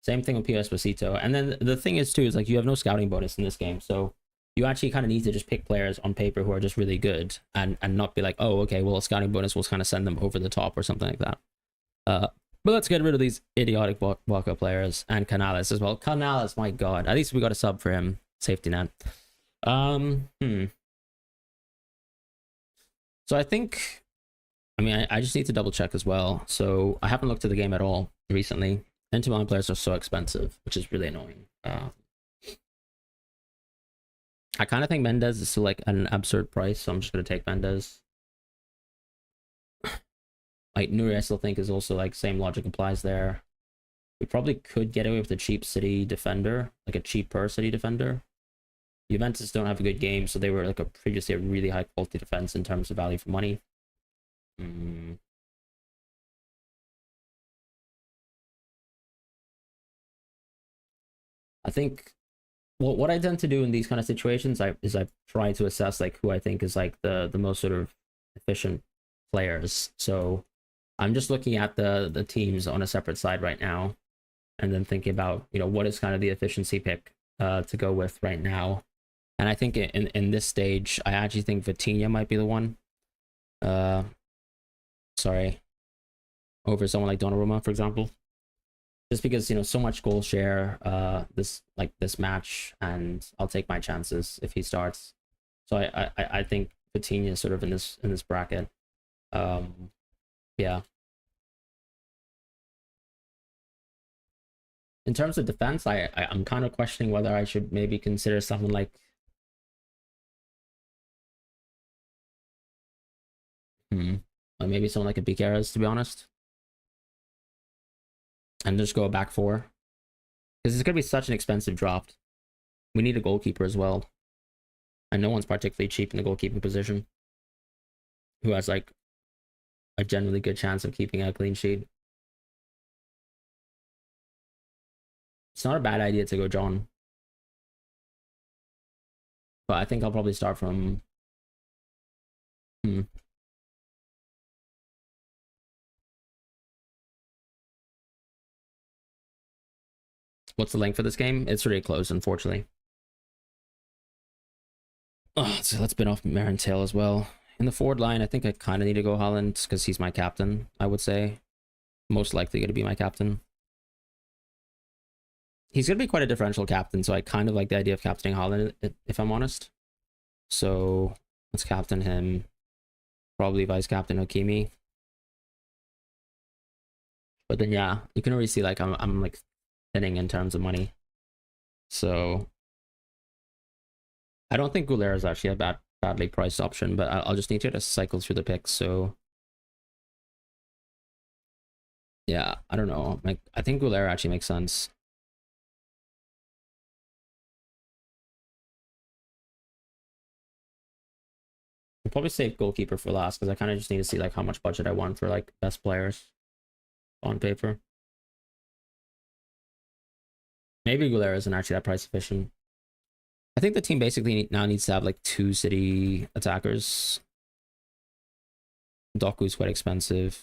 S1: Same thing with Esposito. And then the thing is, too, is like you have no scouting bonus in this game. So you actually kind of need to just pick players on paper who are just really good and not be like, oh, okay, well, a scouting bonus will kind of send them over the top or something like that. But let's get rid of these idiotic Boca players and Canales as well. Canales, my God. At least we got a sub for him. Safety net. So I think... I mean, I just need to double check as well. So I haven't looked at the game at all recently. Inter Milan players are so expensive, which is really annoying. I kind of think Mendes is still like an absurd price, so I'm just going to take Mendes. Like Nuri, I still think is also like same logic applies there. We probably could get away with a cheap city defender, like a cheaper city defender. Juventus don't have a good game, so they were like previously a really high quality defense in terms of value for money. I think what I tend to do in these kind of situations is I try to assess like who I think is like the most sort of efficient players. So I'm just looking at the teams on a separate side right now and then thinking about, you know, what is kind of the efficiency pick to go with right now. And I think in this stage, I actually think Vitinha might be the one. Sorry. Over someone like Donnarumma, for example. Just because, you know, so much goal share this match, and I'll take my chances if he starts. So I think Vitinha is sort of in this bracket. Yeah. In terms of defense, I'm kind of questioning whether I should maybe consider someone like maybe someone like a Piqueras, to be honest. And just go back four. Because it's going to be such an expensive drop. We need a goalkeeper as well. And no one's particularly cheap in the goalkeeping position who has like a generally good chance of keeping a clean sheet. It's not a bad idea to go John. But I think I'll probably start from... What's the length for this game? It's really close, unfortunately. Oh, so let's bin off Marantail as well. In the forward line, I think I kind of need to go Haaland because he's my captain, I would say. Most likely going to be my captain. He's going to be quite a differential captain, so I kind of like the idea of captaining Haaland, if I'm honest. So let's captain him. Probably vice captain Hakimi. But then, yeah, you can already see like I'm like thinning in terms of money. So I don't think Goulet is actually a badly priced option, but I'll just need to cycle through the picks. So yeah, I don't know. Like I think Goulet actually makes sense. I'll probably save goalkeeper for last because I kind of just need to see like how much budget I want for like best players on paper. Maybe Goulet isn't actually that price efficient. I think the team basically now needs to have like 2 city attackers. Doku's quite expensive.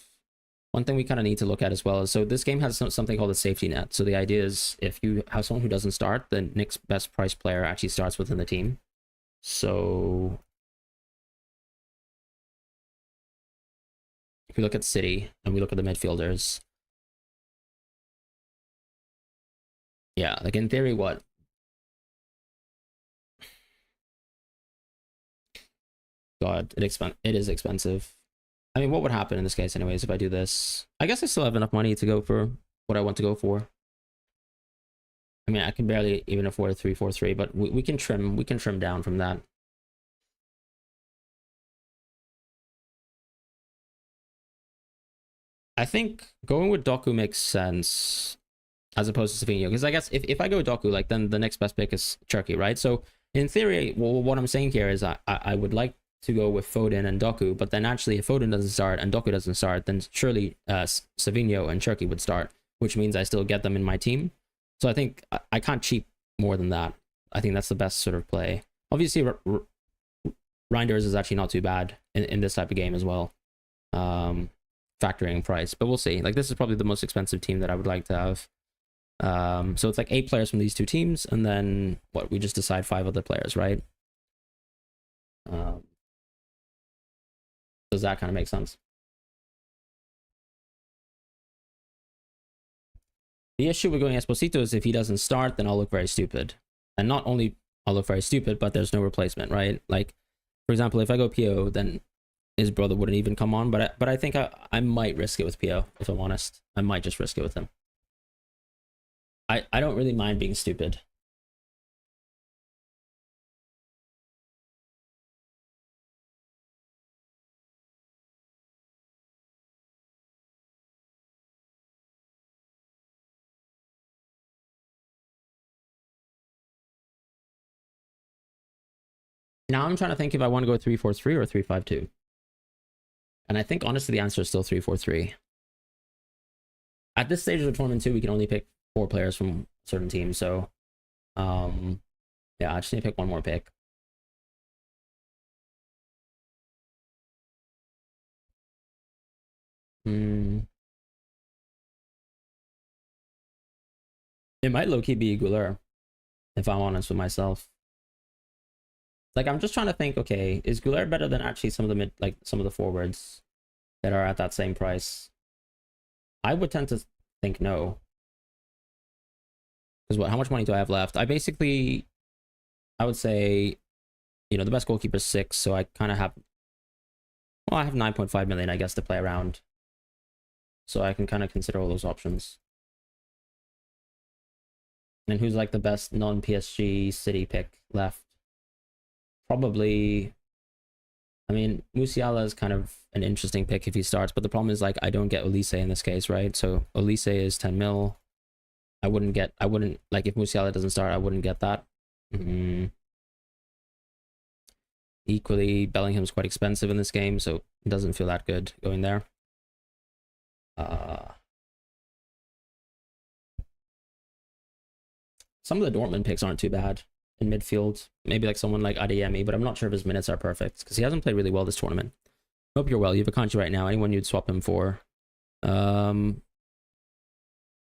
S1: One thing we kind of need to look at as well is, so this game has something called a safety net. So the idea is if you have someone who doesn't start, the next best price player actually starts within the team. So if we look at City and we look at the midfielders, yeah, like in theory, what? God, it is expensive. I mean, what would happen in this case anyways if I do this? I guess I still have enough money to go for what I want to go for. I mean, I can barely even afford a 3-4-3, but we can trim down from that. I think going with Doku makes sense as opposed to Savinho, because I guess if I go Doku, like then the next best pick is Turkey, right? So in theory, well, what I'm saying here is I would like to go with Foden and Doku, but then actually if Foden doesn't start and Doku doesn't start, then surely Savinho and Turkey would start, which means I still get them in my team. So I think I can't cheap more than that. I think that's the best sort of play. Obviously, Reinders is actually not too bad in this type of game as well, factoring price, but we'll see. Like this is probably the most expensive team that I would like to have. So it's like 8 players from these 2 teams, and then what, we just decide 5 other players, right? Does that kind of make sense? The issue with going Esposito is if he doesn't start, then I'll look very stupid. And not only I'll look very stupid, but there's no replacement, right? Like, for example, if I go PO, then his brother wouldn't even come on, but I think I might risk it with PO, if I'm honest. I might just risk it with him. I don't really mind being stupid. Now I'm trying to think if I want to go 3-4-3 or 3-5-2. And I think honestly the answer is still 3-4-3. At this stage of the tournament too, we can only pick 4 players from certain teams, so yeah, I just need to pick one more pick. It might low-key be Goulet, if I'm honest with myself. Like, I'm just trying to think, okay, is Goulet better than actually some of the some of the forwards that are at that same price? I would tend to think no. Because what, how much money do I have left? I would say, you know, the best goalkeeper is 6, so I kind of have, well, I have 9.5 million, I guess, to play around. So I can kind of consider all those options. And who's like the best non-PSG City pick left? Probably, I mean, Musiala is kind of an interesting pick if he starts, but the problem is like I don't get Elise in this case, right? So Elise is 10 mil. I wouldn't like if Musiala doesn't start, I wouldn't get that. Equally, Bellingham's quite expensive in this game, so it doesn't feel that good going there. Some of the Dortmund picks aren't too bad in midfield. Maybe like someone like Adeyemi, but I'm not sure if his minutes are perfect because he hasn't played really well this tournament. Hope you're well. You have a Akanji right now. Anyone you'd swap him for? Well,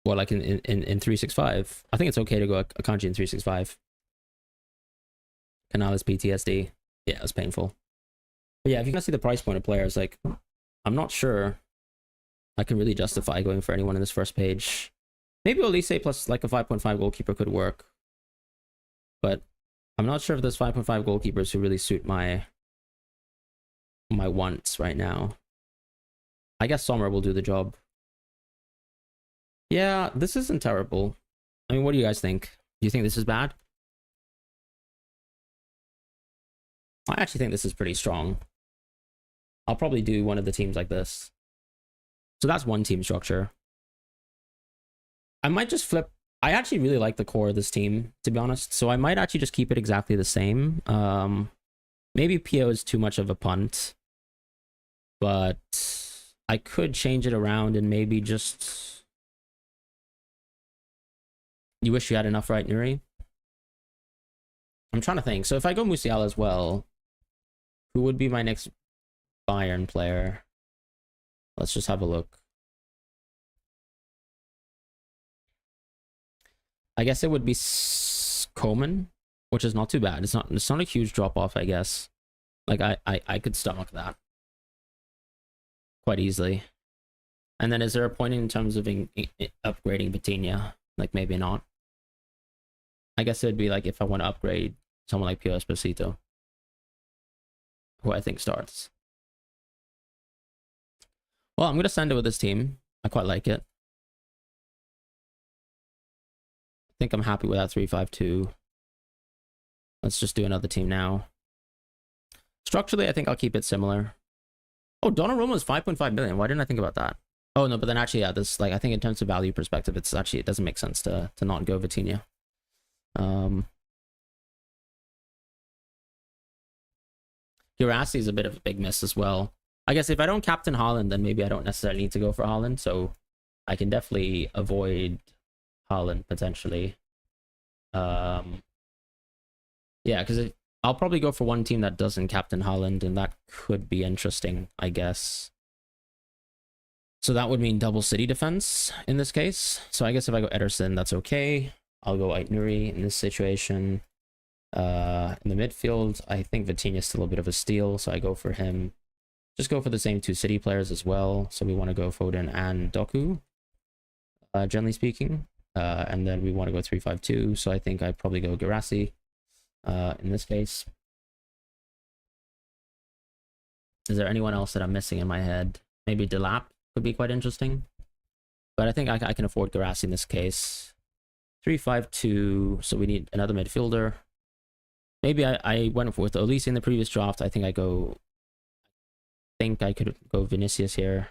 S1: like in 365. I think it's okay to go Akanji in 365. Canales PTSD. Yeah, it was painful. But yeah, if you can see the price point of players, like, I'm not sure I can really justify going for anyone in this first page. Maybe Elise plus like a 5.5 goalkeeper could work. But I'm not sure if there's 5.5 goalkeepers who really suit my wants right now. I guess Sommer will do the job. Yeah, this isn't terrible. I mean, what do you guys think? Do you think this is bad? I actually think this is pretty strong. I'll probably do one of the teams like this. So that's one team structure. I might just flip. I actually really like the core of this team, to be honest. So I might actually just keep it exactly the same. Maybe PO is too much of a punt. But I could change it around and maybe just... You wish you had enough, right, Nuri? I'm trying to think. So if I go Musiala as well, who would be my next Bayern player? Let's just have a look. I guess it would be Coman, which is not too bad. It's not a huge drop off, I guess. Like I could stomach that quite easily. And then is there a point in terms of upgrading Vitinha? Like maybe not. I guess it would be like if I want to upgrade someone like Pio Esposito, who I think starts. Well, I'm going to send it with this team. I quite like it. I think I'm happy with that 3-5-2. Let's just do another team now. Structurally, I think I'll keep it similar. Oh, Donnarumma is 5.5 million. Why didn't I think about that? Oh, no, but then actually, yeah, this, like, I think in terms of value perspective, it's actually, it doesn't make sense to not go Vitinha. Girassi is a bit of a big miss as well. I guess if I don't captain Haaland, then maybe I don't necessarily need to go for Haaland. So I can definitely avoid Haaland potentially. Yeah, because I'll probably go for one team that doesn't captain Haaland, and that could be interesting, I guess. So that would mean double City defense in this case. So I guess if I go Ederson, that's okay. I'll go Ait-Nouri in this situation. In the midfield, I think Vitinha is still a bit of a steal, so I go for him. Just go for the same two City players as well. So we want to go Foden and Doku, generally speaking. And then we want to go 3-5-2. So I think I'd probably go Girassi in this case. Is there anyone else that I'm missing in my head? Maybe Delap could be quite interesting. But I think I can afford Girassi in this case. 3-5-2. So we need another midfielder. Maybe I went with Elise in the previous draft. I think I could go Vinicius here.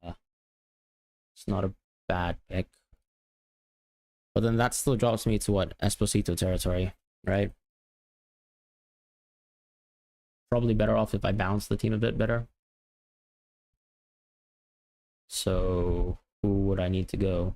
S1: It's not a bad pick. But then that still drops me to what? Esposito territory, right? Probably better off if I bounce the team a bit better. So who would I need to go?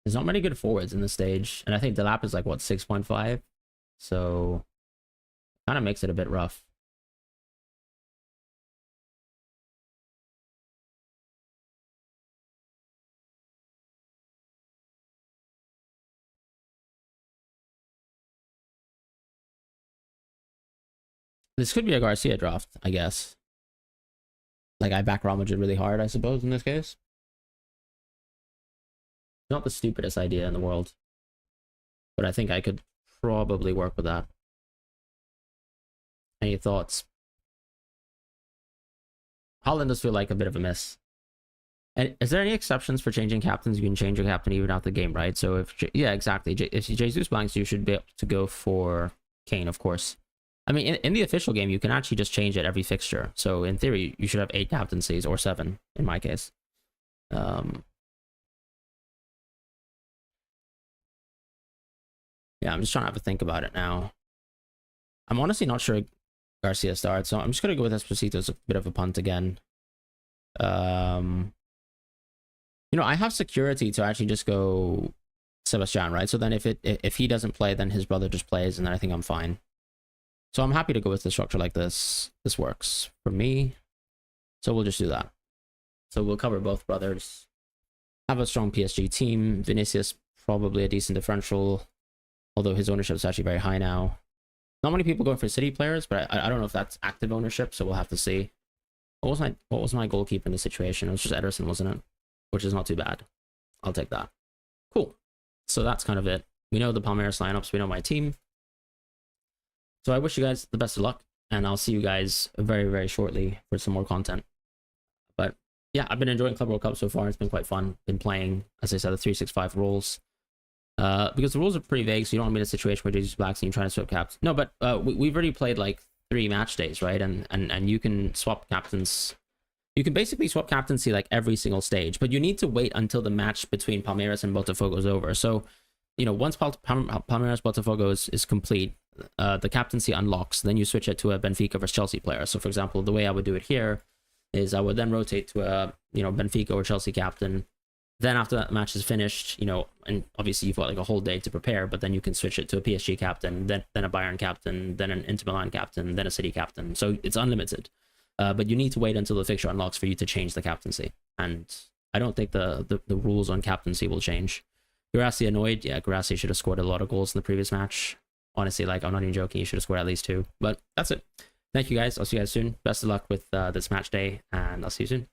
S1: There's not many good forwards in this stage, and I think Delap is like what, 6.5, so kind of makes it a bit rough. This could be a Garcia draft, I guess. Like I back Real Madrid really hard, I suppose, in this case. Not the stupidest idea in the world, but I think I could probably work with that. Any thoughts? Holland does feel like a bit of a miss. And is there any exceptions for changing captains? You can change your captain even after the game, right? So if yeah, exactly. If Jesus blanks, you should be able to go for Kane, of course. I mean, in the official game, you can actually just change it every fixture. So in theory, you should have 8 captaincies or 7 in my case. Yeah, I'm just trying to have a think about it now. I'm honestly not sure Garcia starts, so I'm just gonna go with Esposito as a bit of a punt again. You know, I have security to actually just go Sebastian, right? So then if he doesn't play, then his brother just plays, and then I think I'm fine. So I'm happy to go with the structure like this. This works for me. So we'll just do that. So we'll cover both brothers. Have a strong PSG team. Vinicius, probably a decent differential, although his ownership is actually very high now. Not many people going for City players, but I don't know if that's active ownership, so we'll have to see. What was my goalkeeper in this situation? It was just Ederson, wasn't it? Which is not too bad. I'll take that. Cool. So that's kind of it. We know the Palmeiras lineups. We know my team. So I wish you guys the best of luck, and I'll see you guys very, very shortly for some more content. But yeah, I've been enjoying Club World Cup so far. It's been quite fun. Been playing, as I said, the 365 rules. Because the rules are pretty vague, so you don't want to be in a situation where Jesus blacks and you're trying to swap caps. No, but we've already played like 3 match days, right? And you can swap captains. You can basically swap captaincy like every single stage, but you need to wait until the match between Palmeiras and Botafogo is over. So, you know, once Palmeiras Botafogo is complete, the captaincy unlocks. Then you switch it to a Benfica versus Chelsea player. So, for example, the way I would do it here is I would then rotate to a Benfica or Chelsea captain. Then after that match is finished, and obviously you've got like a whole day to prepare, but then you can switch it to a PSG captain, then a Bayern captain, then an Inter Milan captain, then a City captain. So it's unlimited. But you need to wait until the fixture unlocks for you to change the captaincy. And I don't think the rules on captaincy will change. Guirassy annoyed. Yeah, Guirassy should have scored a lot of goals in the previous match. Honestly, like, I'm not even joking. He should have scored at least 2. But that's it. Thank you guys. I'll see you guys soon. Best of luck with this match day, and I'll see you soon.